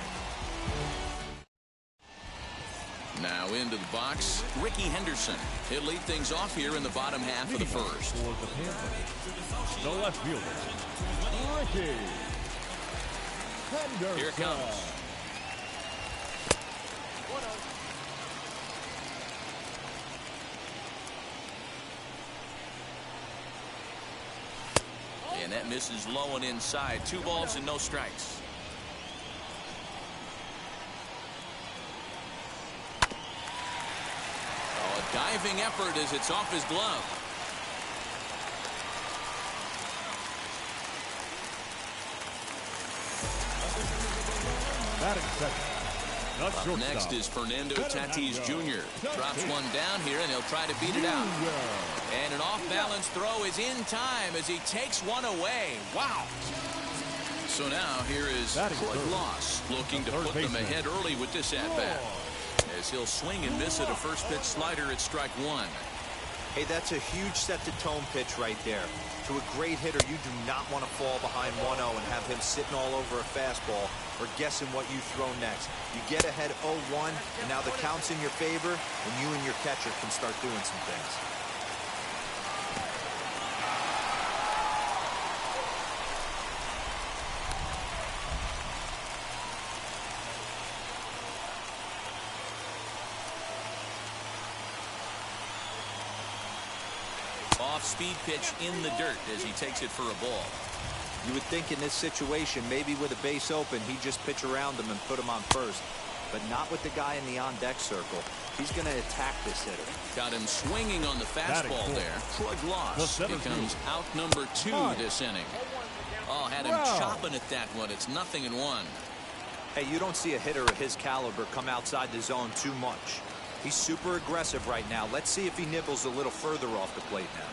Now into the box, Ricky Henderson. He'll lead things off here in the bottom half of the first. For the Panthers, the left fielder, Ricky Henderson. Here it comes. And that misses low and inside. 2 balls and no strikes. Oh, a diving effort as it's off his glove. Batting second. Up next is Fernando Tatis Jr. Drops one down here, and he'll try to beat it out. And an off-balance throw is in time as he takes one away. Wow. So now here is Troy Glaus looking to put them ahead early with this at-bat. As he'll swing and miss at a first-pitch slider at strike 1. Hey, that's a huge set-the-tone pitch right there. To a great hitter, you do not want to fall behind 1-0 and have him sitting all over a fastball or guessing what you throw next. You get ahead 0-1, and now the count's in your favor, and you and your catcher can start doing some things. Off-speed pitch in the dirt as he takes it for a ball. You would think in this situation, maybe with a base open, he'd just pitch around him and put him on first. But not with the guy in the on-deck circle. He's going to attack this hitter. Got him swinging on the fastball there. Troy Glaus becomes out number 2 this inning. Oh, had him chopping at that one. It's 0-1. Hey, you don't see a hitter of his caliber come outside the zone too much. He's super aggressive right now. Let's see if he nibbles a little further off the plate now.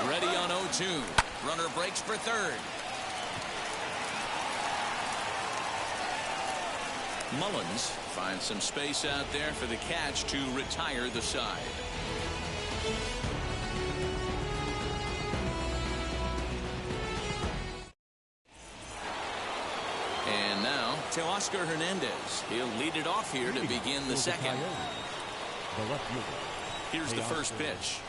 Ready on 0-2. Runner breaks for third. Mullins finds some space out there for the catch to retire the side. And now Teoscar Hernandez. He'll lead it off here to begin the second. Here's the first pitch.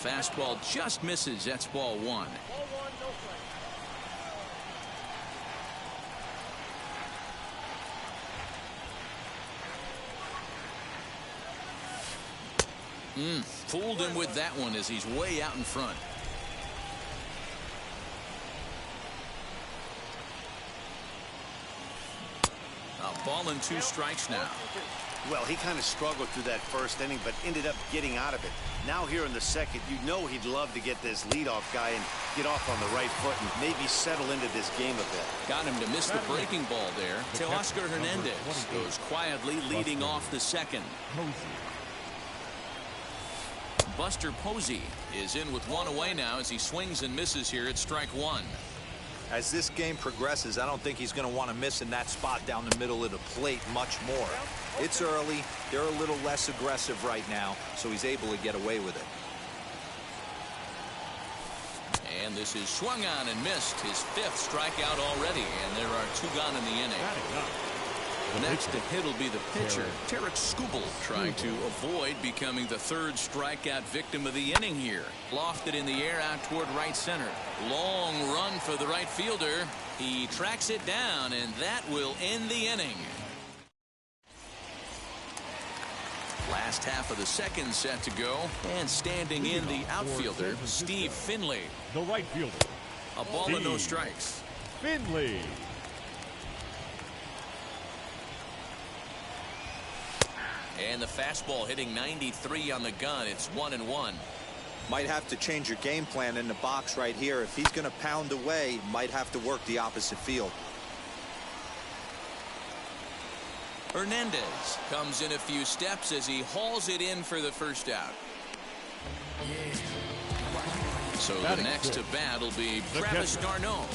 Fastball just misses. That's ball 1. Fooled him with that one as he's way out in front. A ball and 2 strikes now. Well, he kind of struggled through that first inning, but ended up getting out of it. Now here in the second, you know he'd love to get this leadoff guy and get off on the right foot and maybe settle into this game a bit. Got him to miss the breaking ball there. Teoscar Hernandez goes quietly leading off the second. Buster Posey is in with 1 away now as he swings and misses here at strike 1. As this game progresses, I don't think he's going to want to miss in that spot down the middle of the plate much more. It's early. They're a little less aggressive right now, so he's able to get away with it. And this is swung on and missed. His 5th strikeout already, and there are 2 gone in the inning. Next to hit will be the pitcher, Tarik Skubal, trying to avoid becoming the 3rd strikeout victim of the inning here. Lofted in the air out toward right center. Long run for the right fielder. He tracks it down, and that will end the inning. Last half of the second set to go, and standing in the outfielder, Steve Finley. The right fielder. A ball and no strikes. Finley. And the fastball hitting 93 on the gun. It's 1-1. Might have to change your game plan in the box right here. If he's going to pound away, might have to work the opposite field. Hernandez comes in a few steps as he hauls it in for the first out. So the next to bat will be Travis d'Arnaud.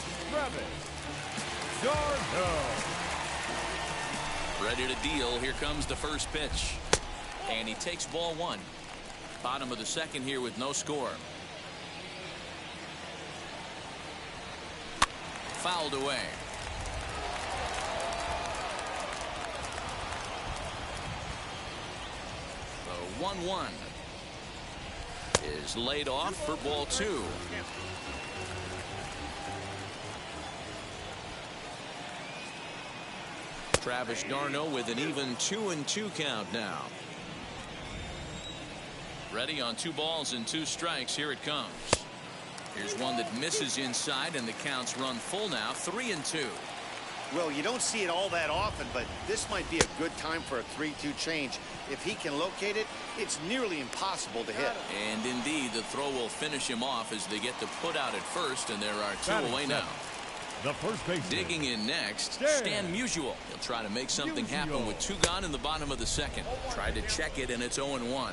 Ready to deal. Here comes the first pitch. And he takes ball 1. Bottom of the second here with no score. Fouled away. 1-1. Is laid off for ball 2. Travis d'Arnaud with an even 2-2 count now. Ready on 2 balls and 2 strikes. Here it comes. Here's one that misses inside, and the counts run full now. 3-2. Well, you don't see it all that often, but this might be a good time for a 3-2 change. If he can locate it, it's nearly impossible to hit. And indeed, the throw will finish him off as they get the put out at first, and there are 2 away now. The first baseman. Digging in next, Stan Musial. He'll try to make something happen with 2 gone in the bottom of the second. Tried to check it, and it's 0-1.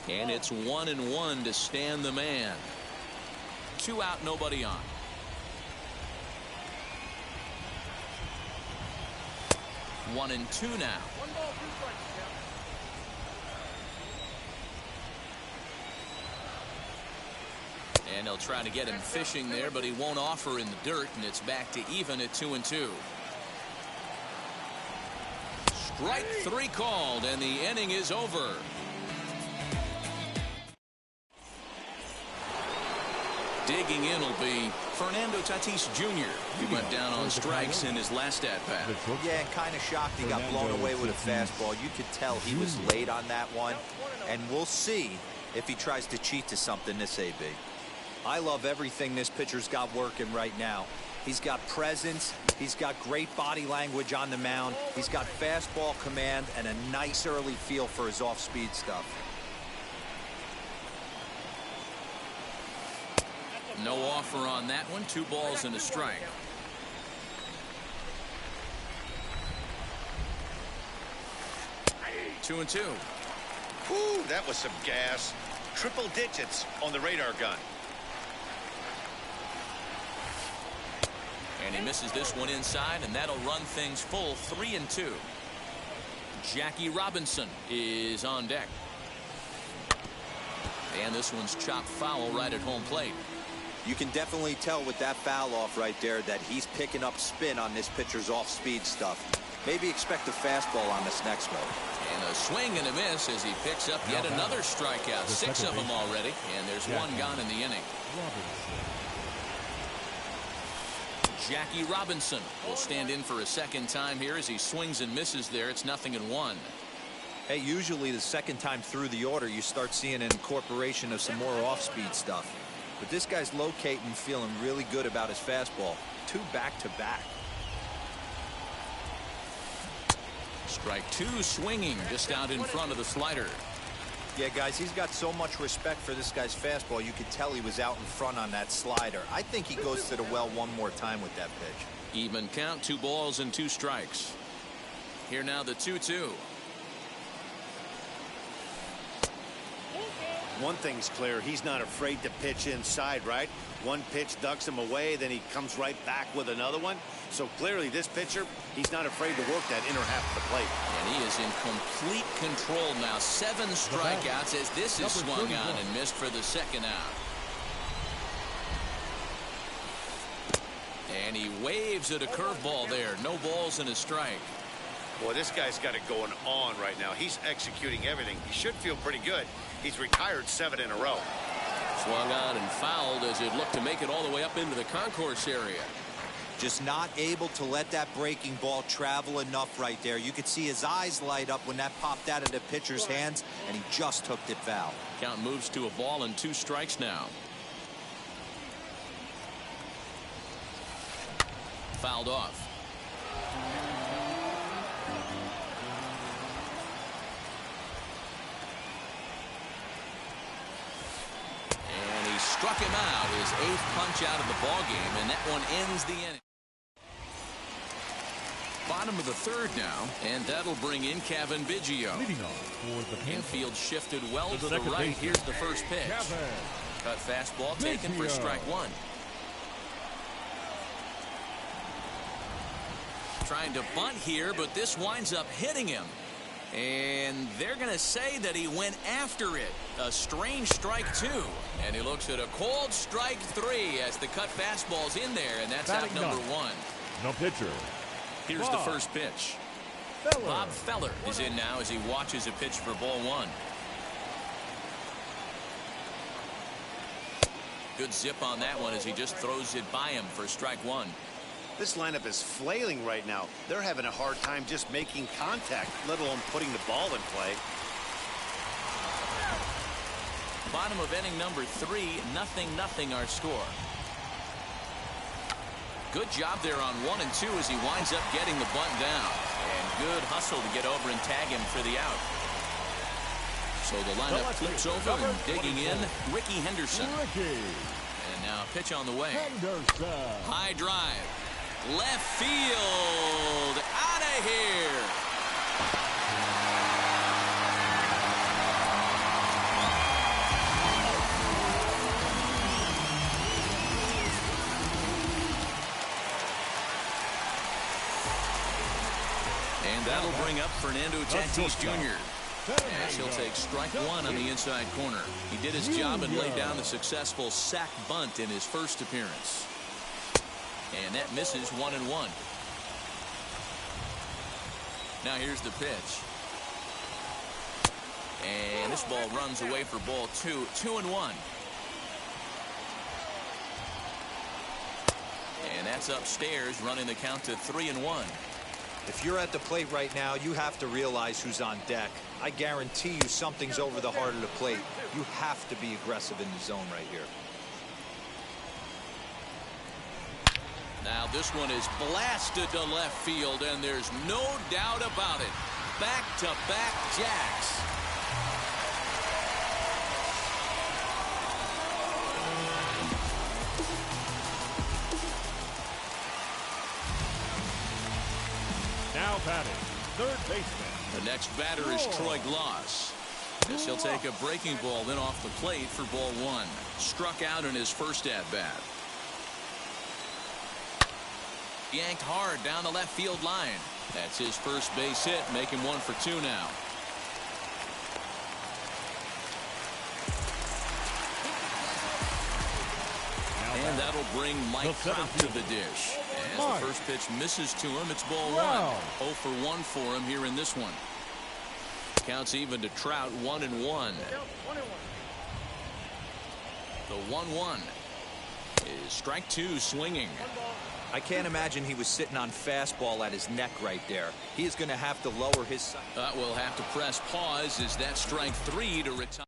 And it's 1-1 to Stan the man. 2 out, nobody on. One and 2 now. And they'll try to get him fishing there, but he won't offer in the dirt, and it's back to even at 2-2. Strike 3 called, and the inning is over. Digging in will be Fernando Tatis Jr. He went down on strikes in his last at-bat. Yeah, and kind of shocked he got blown away with a fastball. You could tell he was late on that one, and we'll see if he tries to cheat to something this AB. I love everything this pitcher's got working right now. He's got presence. He's got great body language on the mound. He's got fastball command and a nice early feel for his off-speed stuff. No offer on that one. 2 balls and a strike. Two and 2. Ooh, that was some gas. Triple digits on the radar gun. And he misses this one inside, and that'll run things full. 3-2. Jackie Robinson is on deck. And this one's chopped foul right at home plate. You can definitely tell with that foul off right there that he's picking up spin on this pitcher's off-speed stuff. Maybe expect a fastball on this next one. And a swing and a miss as he picks up yet another strikeout. 6 of them already, and there's 1 gone in the inning. Jackie Robinson will stand in for a second time here as he swings and misses there. It's 0-1. Hey, usually the second time through the order you start seeing an incorporation of some more off-speed stuff. But this guy's locating, feeling really good about his fastball. 2 back-to-back. Strike 2 swinging just out in front of the slider. Yeah, guys, he's got so much respect for this guy's fastball. You could tell he was out in front on that slider. I think he goes to the well one more time with that pitch. Even count, 2 balls and 2 strikes. Here now the 2-2. One thing's clear, he's not afraid to pitch inside, right? One pitch ducks him away, then he comes right back with another one. So clearly this pitcher, he's not afraid to work that inner half of the plate. And he is in complete control now. 7 strikeouts as this is swung on and missed for the second out. And he waves at a curveball there. No balls and a strike. Boy, this guy's got it going on right now. He's executing everything. He should feel pretty good. He's retired 7 in a row. Swung on and fouled as it looked to make it all the way up into the concourse area. Just not able to let that breaking ball travel enough right there. You could see his eyes light up when that popped out of the pitcher's hands, and he just hooked it foul. Count moves to a ball and 2 strikes now. Fouled off. And he struck him out, his 8th punch out of the ball game, and that one ends the inning. Bottom of the 3rd now, and that'll bring in Cavan Biggio. Infield shifted well to the right. Here's the first pitch. Cut fastball taken for strike 1. Trying to bunt here, but this winds up hitting him. And they're going to say that he went after it. A strange strike 2. And he looks at a cold strike 3 as the cut fastball's in there, and that's out number 1. No pitcher. Here's the first pitch. Bob Feller is in now as he watches a pitch for ball one. Good zip on that one as he just throws it by him for strike one. This lineup is flailing right now. They're having a hard time just making contact, let alone putting the ball in play. Bottom of inning number 3, 0-0 our score. Good job there on 1 and 2 as he winds up getting the bunt down. And good hustle to get over and tag him for the out. So the lineup flips over and digging in, Rickey Henderson. And now pitch on the way. High drive. Left field. Out of here. And that'll bring up Fernando Tatis Jr. As he'll take strike one on the inside corner. He did his job and laid down the successful sac bunt in his first appearance. And that misses 1-1. Now here's the pitch. And this ball runs away for ball 2. 2-1. And that's upstairs, running the count to 3-1. If you're at the plate right now, you have to realize who's on deck. I guarantee you something's over the heart of the plate. You have to be aggressive in the zone right here. Now this one is blasted to left field, and there's no doubt about it. Back-to-back jacks. Now batting, third baseman. The next batter is Troy Glaus. As he'll take a breaking ball then off the plate for ball one. Struck out in his first at-bat. Yanked hard down the left field line. That's his first base hit, making 1 for 2 now. And that'll bring Mike Trout to the dish. As the first pitch misses to him, it's ball one. 0 for 1 for him here in this one. Counts even to Trout, 1-1. The 1-1 is strike 2 swinging. I can't imagine he was sitting on fastball at his neck right there. He is going to have to lower his... We'll have to press pause as that strike 3 to retire.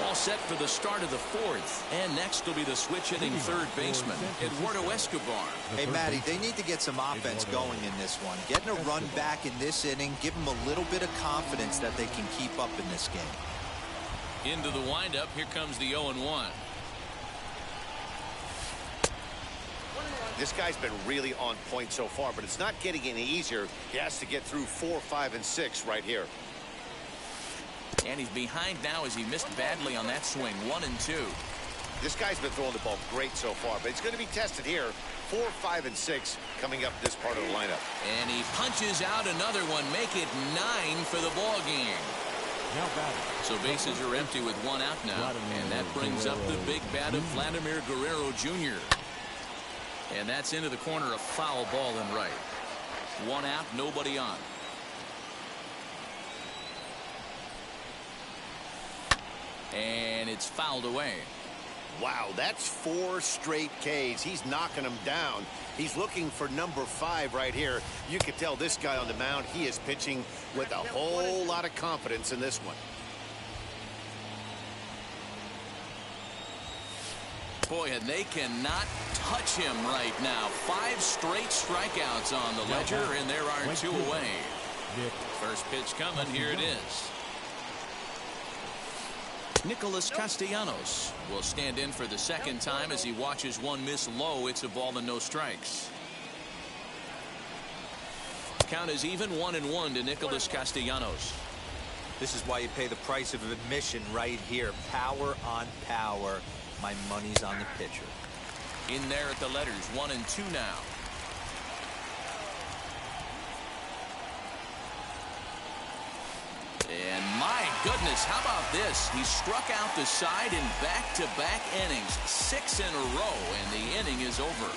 All set for the start of the 4th. And next will be the switch-hitting third baseman, Eduardo Escobar. Hey, Matty, they need to get some offense going in this one. Getting a run back in this inning, give them a little bit of confidence that they can keep up in this game. Into the windup, here comes the 0-1. This guy's been really on point so far, but it's not getting any easier. He has to get through 4, 5, and 6 right here. And he's behind now as he missed badly on that swing. 1 and 2. This guy's been throwing the ball great so far, but it's going to be tested here. 4, 5, and 6 coming up this part of the lineup. And he punches out another one, make it 9 for the ball game. So bases are empty with 1 out now, and that brings up the big bat of Vladimir Guerrero Jr. And that's into the corner, a foul ball and right. 1 out, nobody on. And it's fouled away. Wow, that's 4 straight Ks. He's knocking them down. He's looking for number 5 right here. You can tell this guy on the mound, he is pitching with a whole lot of confidence in this one. Boy, and they cannot touch him right now. 5 straight strikeouts on the ledger, and there are 2 away. First pitch coming, here it is. Nicholas Castellanos will stand in for the second time as he watches one miss low. It's a ball and no strikes. Count is even 1-1 to Nicholas Castellanos. This is why you pay the price of admission right here. Power on power. My money's on the pitcher. In there at the letters, 1 and 2 now. And my goodness, how about this? He struck out the side in back-to-back innings, 6 in a row, and the inning is over.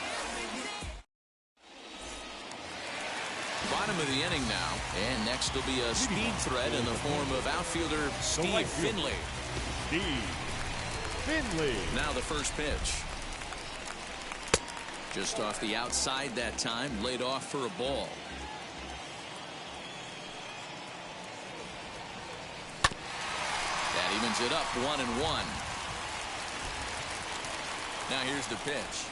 bottom of the inning now. And next will be a speed threat in the form of outfielder Steve Finley. Steve Finley. Now the first pitch. Just off the outside that time, laid off for a ball. That evens it up 1-1. Now here's the pitch.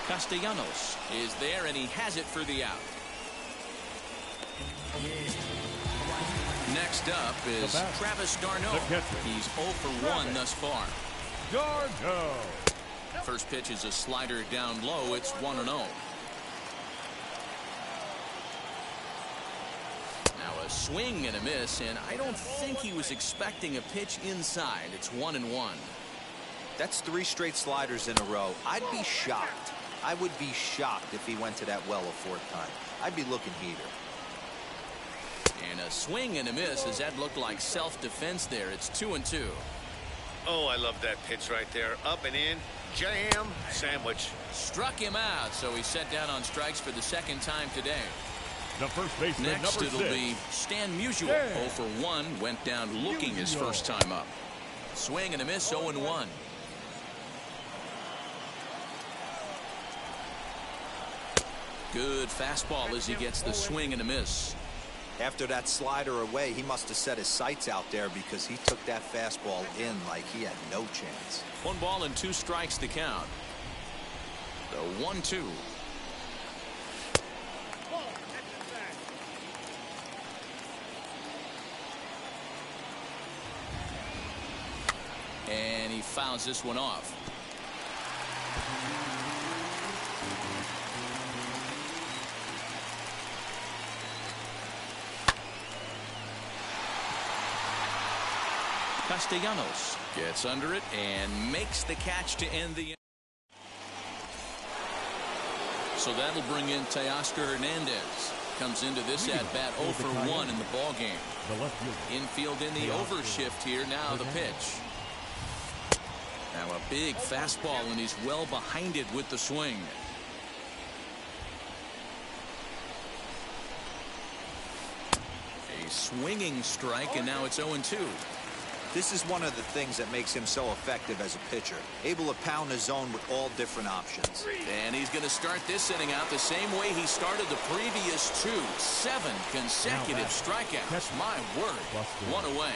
Castellanos is there, and he has it for the out. Next up is Travis d'Arnaud. He's 0 for 1 thus far. d'Arnaud. First pitch is a slider down low. It's 1-0. Now a swing and a miss, and I don't think he was expecting a pitch inside. It's 1-1. That's 3 straight sliders in a row. I'd be shocked. I would be shocked if he went to that well a 4th time. I'd be looking heater. And a swing and a miss, as that looked like self-defense there. It's 2-2. Oh, I love that pitch right there. Up and in. Jam. Sandwich. Struck him out, so he's set down on strikes for the 2nd time today. The first baseman, next number it'll 6. be Stan Musial. 0 for 1. Went down looking his first time up. Swing and a miss, 0-1. Good fastball as he gets the swing and a miss. After that slider away, he must have set his sights out there, because he took that fastball in like he had no chance. 1 ball and 2 strikes to count. The 1-2. And he fouls this one off. Castellanos gets under it and makes the catch to end the inning. So that'll bring in Teoscar Hernandez. Comes into this at bat 0 for 1 in the ball game. Infield in the overshift here. Now the pitch. Now a big fastball, and he's well behind it with the swing. A swinging strike, and now it's 0-2. This is one of the things that makes him so effective as a pitcher. Able to pound the zone with all different options. And he's going to start this inning out the same way he started the previous 2. 7 consecutive strikeouts. My word. 1 away.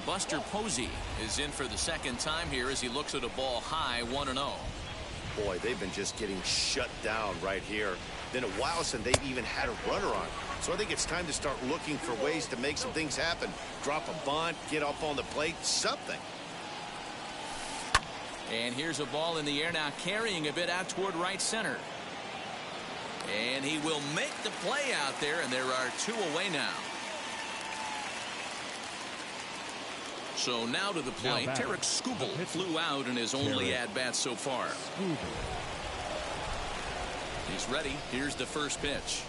Buster Posey is in for the 2nd time here as he looks at a ball high. 1-0. Boy, they've been just getting shut down right here. Been a while since they've even had a runner on. So I think it's time to start looking for ways to make some things happen. Drop a bunt, get up on the plate, something. And here's a ball in the air now, carrying a bit out toward right center. And he will make the play out there, and there are 2 away now. So now to the plate, Tarik Skubal flew out in his only at-bat so far. He's ready. Here's the first pitch.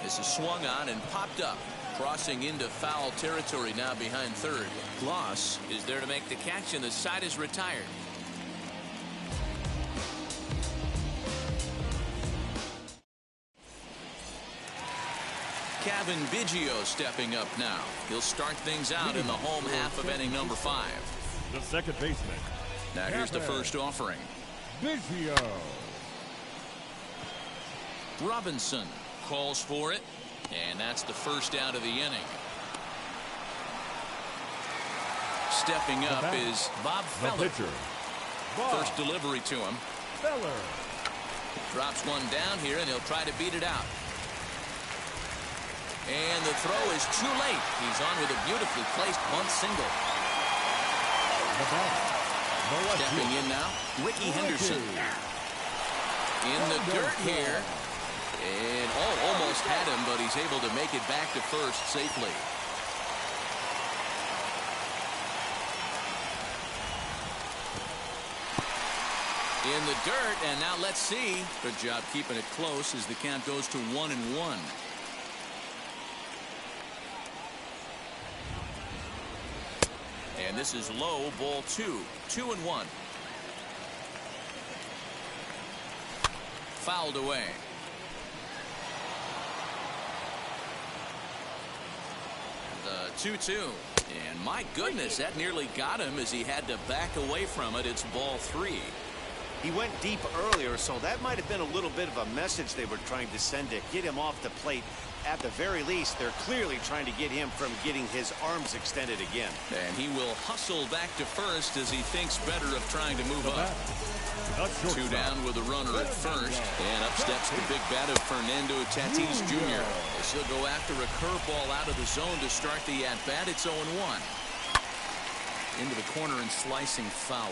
This is swung on and popped up, crossing into foul territory now behind third. Gloss is there to make the catch, and the side is retired. Cavan Biggio stepping up now. He'll start things out in the home half of inning number 5. The second baseman. Now here's the first offering. Biggio. Robinson calls for it, and that's the first out of the inning. Stepping up is Bob Feller. First delivery to him. Feller drops one down here, and he'll try to beat it out. And the throw is too late. He's on with a beautifully placed bunt single. Stepping in now, Ricky Henderson. In the dirt here. And almost had him, but he's able to make it back to first safely. In the dirt, and now let's see. Good job keeping it close as the count goes to 1-1. And this is low, ball 2. 2-1. Fouled away. The 2-2. And my goodness, that nearly got him as he had to back away from it. It's ball 3. He went deep earlier, so that might have been a little bit of a message they were trying to send to get him off the plate. At the very least, they're clearly trying to get him from getting his arms extended again. And he will hustle back to first as he thinks better of trying to move up. 2 down with a runner at first. And up steps the big bat of Fernando Tatis Jr. As he'll go after a curveball out of the zone to start the at-bat. It's 0-1. Into the corner and slicing foul.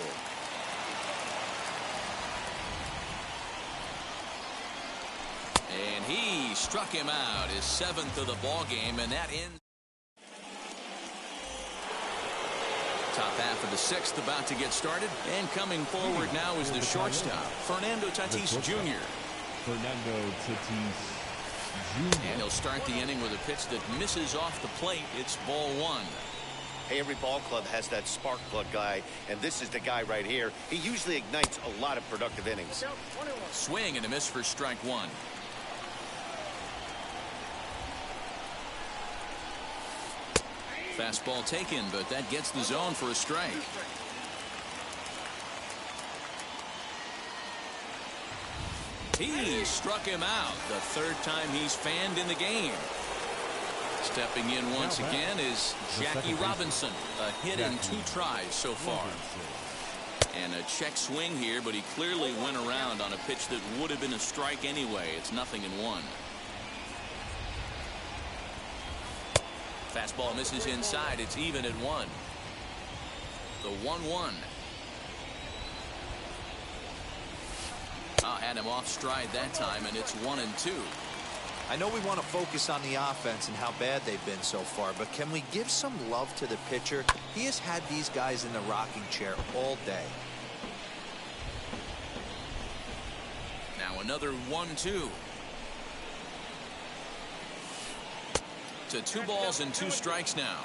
And he struck him out, his 7th of the ball game, and that ends. Top half of the 6th about to get started, and coming forward now is the shortstop, Fernando Tatis Jr. Fernando Tatis Jr. And he'll start the inning with a pitch that misses off the plate. It's ball 1. Hey, every ball club has that spark plug guy, and this is the guy right here. He usually ignites a lot of productive innings. Swing and a miss for strike 1. Fastball taken, but that gets the zone for a strike. He struck him out, the 3rd time he's fanned in the game. Stepping in once again is Jackie Robinson. A hit in 2 tries so far. And a check swing here, but he clearly went around on a pitch that would have been a strike anyway. It's 0-1. Fastball misses inside. It's even at 1. The 1-1. Had him off stride that time, and it's 1-2. I know we want to focus on the offense and how bad they've been so far, but can we give some love to the pitcher? He has had these guys in the rocking chair all day. Now another 1-2. To 2 balls and 2 strikes now.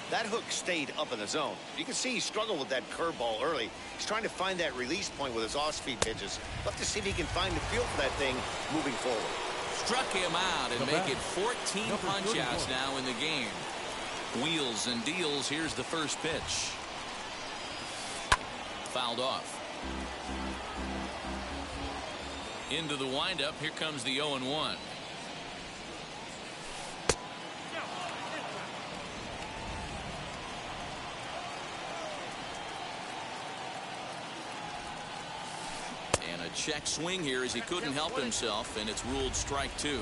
That hook stayed up in the zone. You can see he struggled with that curveball early. He's trying to find that release point with his off-speed pitches. Love to see if he can find the feel for that thing moving forward. Struck him out and make it 14 punch-outs now in the game. Wheels and deals. Here's the first pitch. Fouled off. Into the windup. Here comes the 0-1. Check swing here as he couldn't help himself, and it's ruled strike 2.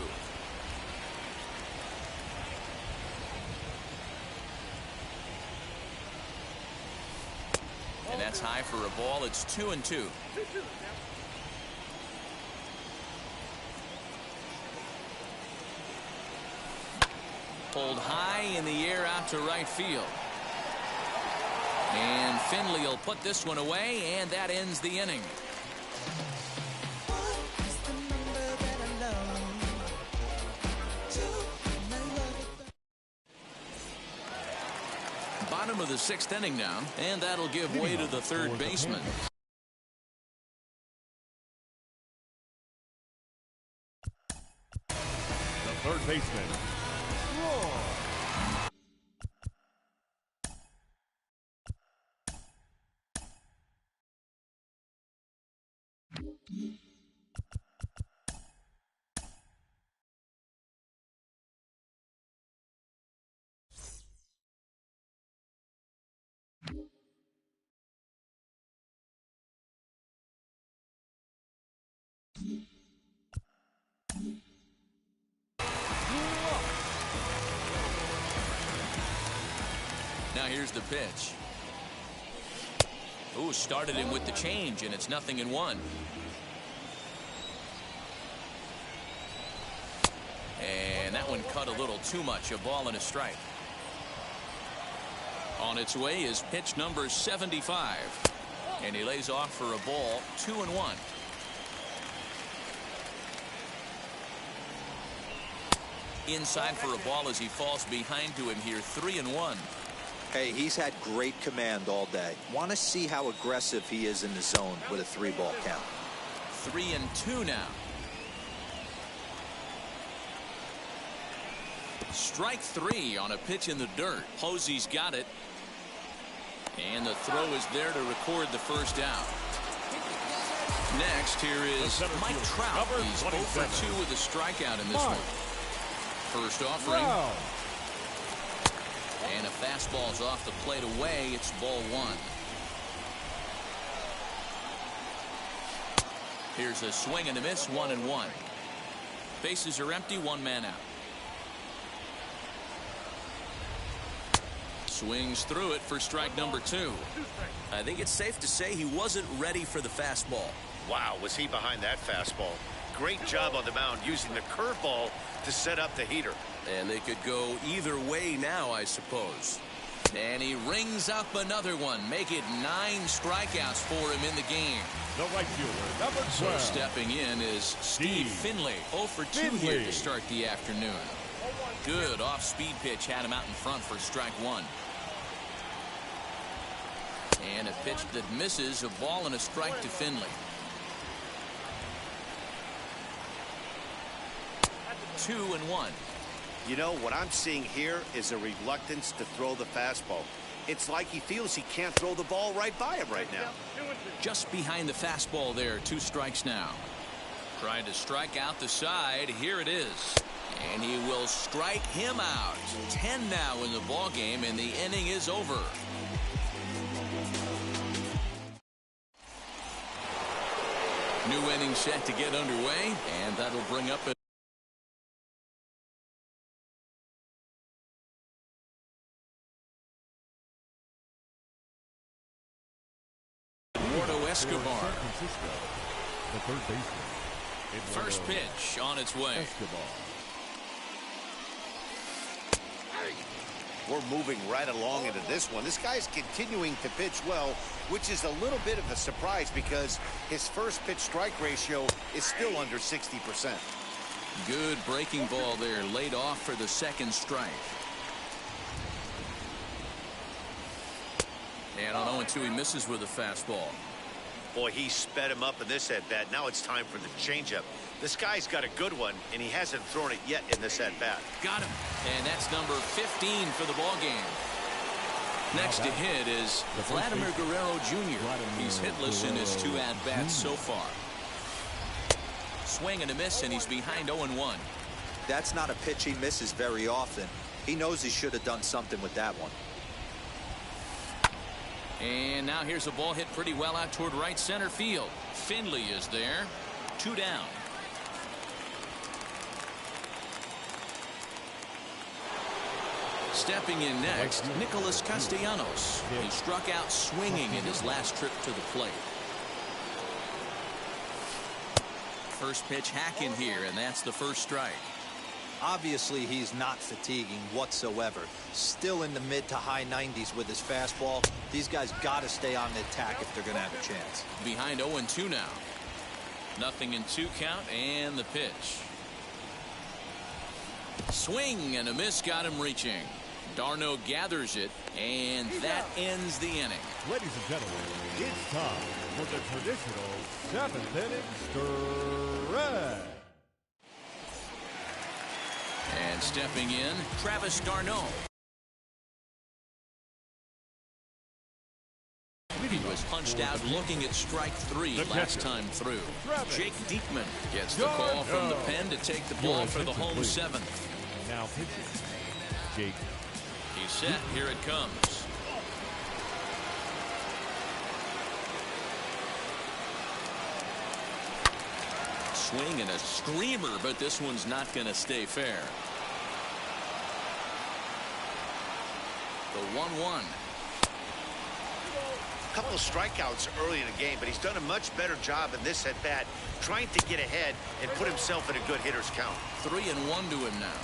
And that's high for a ball. It's 2-2. Pulled high in the air out to right field. And Finley will put this one away, and that ends the inning. Bottom of the 6th inning now, and that'll give way to the 3rd baseman. The 3rd baseman. Now here's the pitch. Ooh, started him with the change, and it's 0-1. And that one cut a little too much. A ball and a strike. On its way is pitch number 75. And he lays off for a ball. 2-1. Inside for a ball as he falls behind to him here. 3-1. Hey, he's had great command all day. Want to see how aggressive he is in the zone with a 3-ball count. 3-2 now. Strike 3 on a pitch in the dirt. Posey's got it. And the throw is there to record the first out. Next, here is Mike Trout. He's 0 for 2 with a strikeout in this one. First offering. And a fastball's off the plate away. It's ball 1. Here's a swing and a miss, 1-1. Bases are empty, 1 man out. Swings through it for strike number 2. I think it's safe to say he wasn't ready for the fastball. Wow, was he behind that fastball. Great job on the mound using the curveball to set up the heater. And they could go either way now, I suppose. And he rings up another one. Make it 9 strikeouts for him in the game. The right fielder, number 12. So stepping in is Steve Finley. 0 for 2 here to start the afternoon. Good off-speed pitch had him out in front for strike 1. And a pitch that misses, a ball and a strike to Finley. 2-1. You know, what I'm seeing here is a reluctance to throw the fastball. It's like he feels he can't throw the ball right by him right now. Just behind the fastball there, 2 strikes now. Trying to strike out the side. Here it is. And he will strike him out. 10 now in the ball game, and the inning is over. New inning set to get underway, and that'll bring up a Escobar. The third baseman. First pitch on its way. Escobar. We're moving right along into this one. This guy's continuing to pitch well, which is a little bit of a surprise because his first pitch strike ratio is still under 60%. Good breaking ball there, laid off for the second strike. And on 0-2 he misses with a fastball. Boy, he sped him up in this at-bat. Now it's time for the changeup. This guy's got a good one, and he hasn't thrown it yet in this at-bat. Got him. And that's number 15 for the ball game. Next to hit is Vladimir Guerrero Jr. He's hitless in his 2 at-bats so far. Swing and a miss, and he's behind 0-1. That's not a pitch he misses very often. He knows he should have done something with that one. And now here's a ball hit pretty well out toward right center field. Finley is there. 2 down. Stepping in next, Nicholas Castellanos. He struck out swinging in his last trip to the plate. First pitch hack in here, and that's the first strike. Obviously, he's not fatiguing whatsoever. Still in the mid to high 90s with his fastball. These guys got to stay on the attack if they're going to have a chance. Behind 0-2 now. Nothing in 2 count, and the pitch. Swing and a miss got him reaching. d'Arnaud gathers it, and that ends the inning. Ladies and gentlemen, it's time for the traditional 7th inning stretch. And stepping in, Travis d'Arnaud. He was punched out looking at strike 3 last time through. Jake Diekman gets the call from the pen to take the ball for the home 7th. Now pitching, Jake. He's set. Here it comes. Swing and a screamer, but this one's not going to stay fair. The 1-1. A couple of strikeouts early in the game, but he's done a much better job in this at-bat trying to get ahead and put himself in a good hitter's count. 3-1 to him now.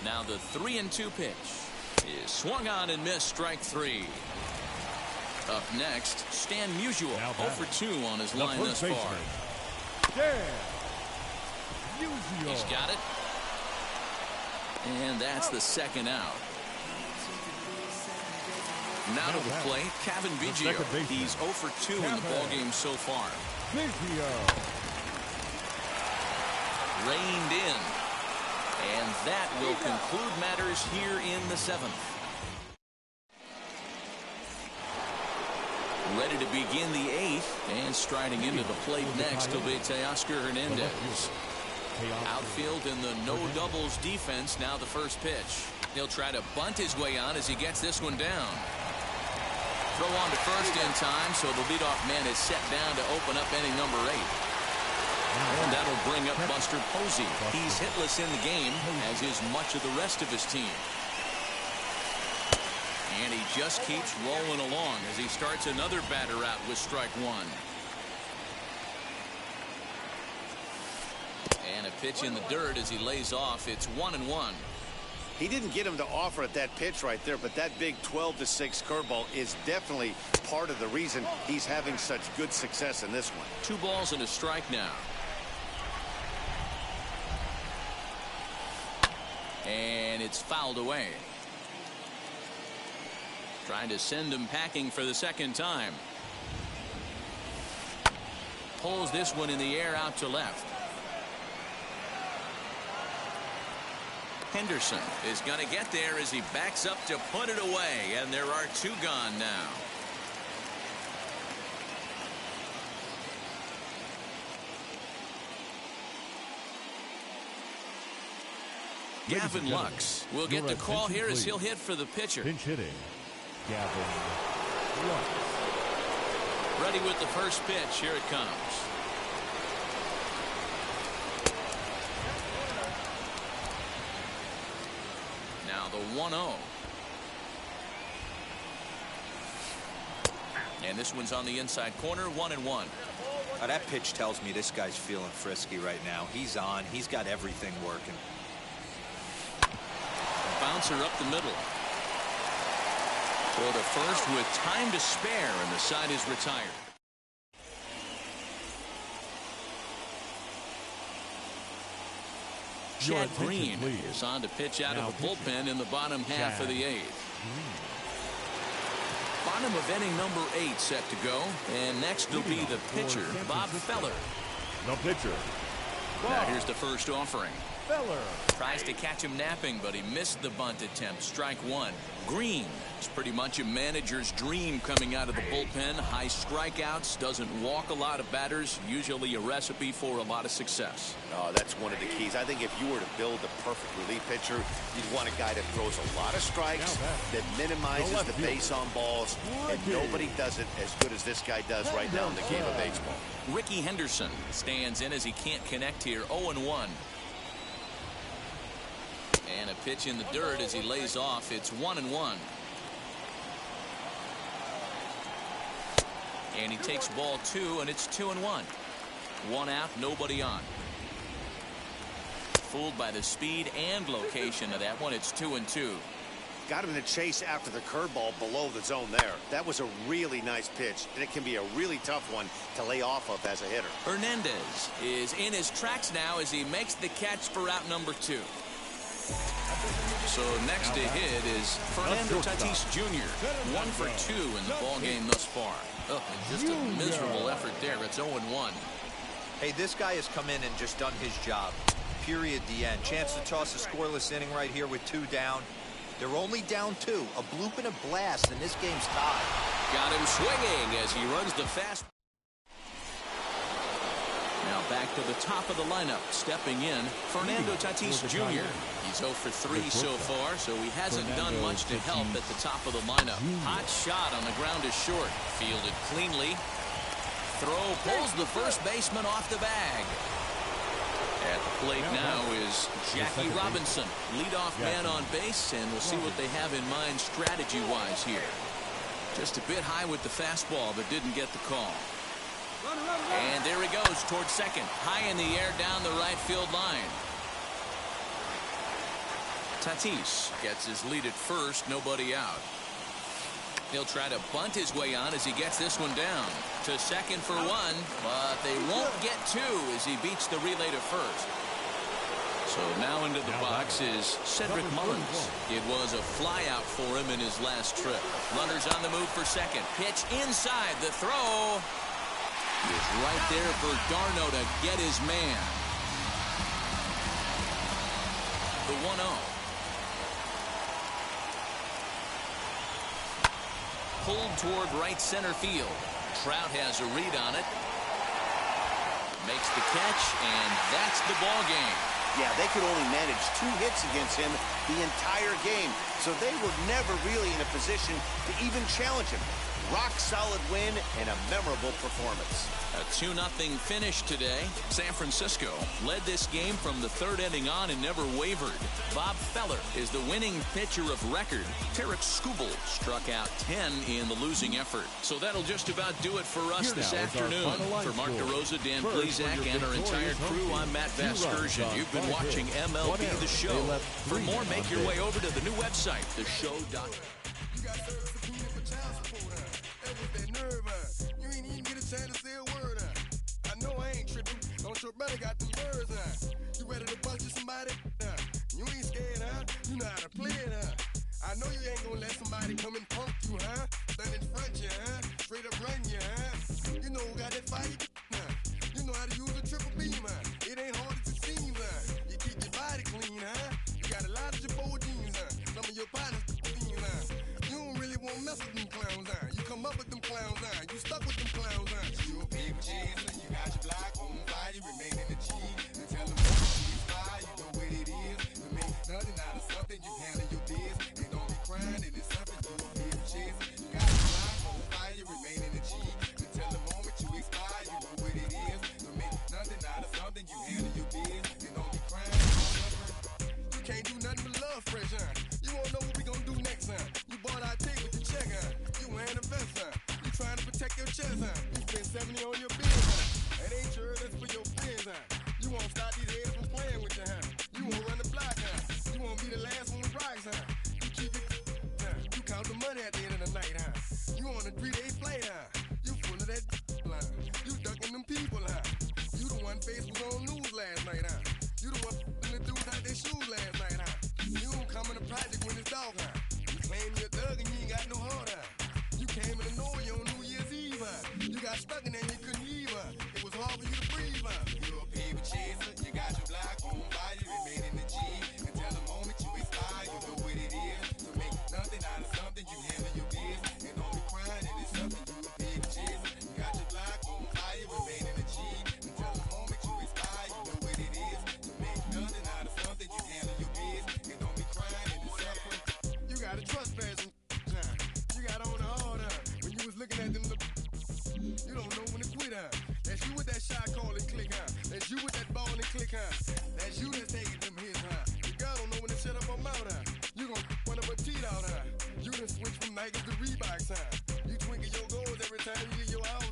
Now the 3-2 pitch is swung on and missed, strike 3. Up next, Stan Musial, 0 for 2 on his line thus far. Dan Musial. He's got it. And that's the second out. Now to the plate, Cavan Biggio. He's 0 for 2 in the ballgame so far. Biggio. Reined in. And that will conclude matters here in the 7th. Ready to begin the 8th. And striding into the plate next will be Teoscar Hernandez. Outfield in the no doubles defense. Now the first pitch. He'll try to bunt his way on as he gets this one down. Throw on to first in time, so the leadoff man is set down to open up inning number 8. And that'll bring up Buster Posey. He's hitless in the game, as is much of the rest of his team. And he just keeps rolling along as he starts another batter out with strike 1. And a pitch in the dirt as he lays off. It's 1-1. He didn't get him to offer at that pitch right there, but that big 12-6 curveball is definitely part of the reason he's having such good success in this one. 2 balls and a strike now. And it's fouled away. Trying to send him packing for the second time. Pulls this one in the air out to left. Henderson is going to get there as he backs up to put it away, and there are 2 gone now. Gavin Lux will get the call here as he'll hit for the pitcher. Pinch hitting, Gavin Lux. Ready with the first pitch. Here it comes. Now the 1-0. And this one's on the inside corner. 1-1. That pitch tells me this guy's feeling frisky right now. He's on. He's got everything working. Bouncer up the middle. For the first with time to spare, and the side is retired. Chad Green is on to pitch out of the bullpen in the bottom half of the 8th. Bottom of inning number 8 set to go, and next will be the pitcher, Bob Feller. The pitcher. Now here's the first offering. Feller tries to catch him napping, but he missed the bunt attempt. Strike 1. Green is pretty much a manager's dream coming out of the bullpen. High strikeouts, doesn't walk a lot of batters, usually a recipe for a lot of success. Oh, that's one of the keys. I think if you were to build a perfect relief pitcher, you'd want a guy that throws a lot of strikes, that minimizes the base on balls, and nobody does it as good as this guy does right now in the game of baseball. Ricky Henderson stands in as he can't connect here. 0-1. And a pitch in the dirt as he lays off. It's 1-1. And he takes ball 2, and it's 2-1. 1 out, nobody on. Fooled by the speed and location of that one. It's 2-2. Got him in the chase after the curveball below the zone there. That was a really nice pitch, and it can be a really tough one to lay off of as a hitter. Hernandez is in his tracks now as he makes the catch for out number 2. So next to hit is Fernando Tatis Jr. 1 for 2 in the ballgame thus far. Oh, and just a miserable effort there. It's 0-1. Hey, this guy has come in and just done his job. Period. The end. Chance to toss a scoreless inning right here with 2 down. They're only down 2. A bloop and a blast, and this game's tied. Got him swinging as he runs the fast. Now back to the top of the lineup. Stepping in, Fernando Tatis Jr. He's 0 for 3 so far, so he hasn't done much to help at the top of the lineup. Hot shot on the ground is short. Fielded cleanly. Throw pulls the first baseman off the bag. At the plate now is Jackie Robinson, leadoff man on base, and we'll see what they have in mind strategy-wise here. Just a bit high with the fastball, but didn't get the call. And there he goes towards second. High in the air down the right field line. Tatis gets his lead at first, nobody out. He'll try to bunt his way on as he gets this one down. To second for one, but they won't get two as he beats the relay to first. So now into the box is Cedric Mullins. It was a flyout for him in his last trip. Runners on the move for second. Pitch inside. The throw is right there for d'Arnaud to get his man. The 1-0. Pulled toward right center field. Trout has a read on it. Makes the catch, and that's the ball game. Yeah, they could only manage 2 hits against him the entire game, so they were never really in a position to even challenge him. Rock solid win and a memorable performance. A 2-0 finish today. San Francisco led this game from the 3rd inning on and never wavered. Bob Feller is the winning pitcher of record. Tarik Skubal struck out 10 in the losing effort. So that'll just about do it for us this afternoon. For Mark DeRosa, Dan Plesac, and our entire crew, I'm Matt Vasgersian. You've been watching MLB The Show. For more, make your way over to the new website, theshow.com. You ain't even get a chance to say a word. I know I ain't tripping. Don't your brother got them words. You ready to bust you somebody? You ain't scared, huh? You know how to play it, I know you ain't gonna let somebody come and punk you, Stand in front you, Straight up run you, You know who got that fight, You know how to use a triple beam, It ain't hard as it seems, You keep your body clean, You got a lot of your bold jeans, Some of your partners, You don't really want to mess with them clowns, You come up with them clowns, You stuck with them clowns, You a big chaser, you got your block on fire, you remain in the G. And tell them what you fire, you know what it is. You make nothing out of something, you handle your biz. And don't be crying, it is something, you a big chaser. You got your block on fire, you remain in the G. Until the moment you expire, you know what it is. You make nothing out of something, you handle your biz. And don't be crying, you can't do nothing but love fresh, You won't know what we gonna do next, You bought our take with your check, You wearing a vest, You trying to protect your chest, You spent 70 on your bill, That ain't sure that's for your friends, You won't stop these haters from playing with you, You won't run the block, You won't be the last one to rise, You keep it, You count the money at the end of the night, You on a 3-day flight, You full of that line. You ducking them people, You the one face was on news last night, You the one the dudes out their shoes last night, You don't come in a project when it's dog, You claim you're a thug and you ain't got no heart, You came in the Norway on New Year's Eve, You got stuck in there and you couldn't leave, It was hard for you to breathe, You're a paper chaser, you got your block on fire, you remain in the G. Until the moment you expire, you know what it is. To make nothing out of something, you handle your biz. And don't be crying, it is something, you a paper chaser. You got your block on fire, you remain in the G. Until the moment you expire, you know what it is. To make nothing out of something, you handle your biz. And don't be crying, it is something. You gotta trust fast. You got on the hard, when you was looking at them. You don't know when to quit, That's you with that shot call and click, That's you with that ball and click, That's you that's taking them hits, The girl don't know when to shut up her mouth, You gon' one of her teeth out, You done switch from Nikes to Reeboks,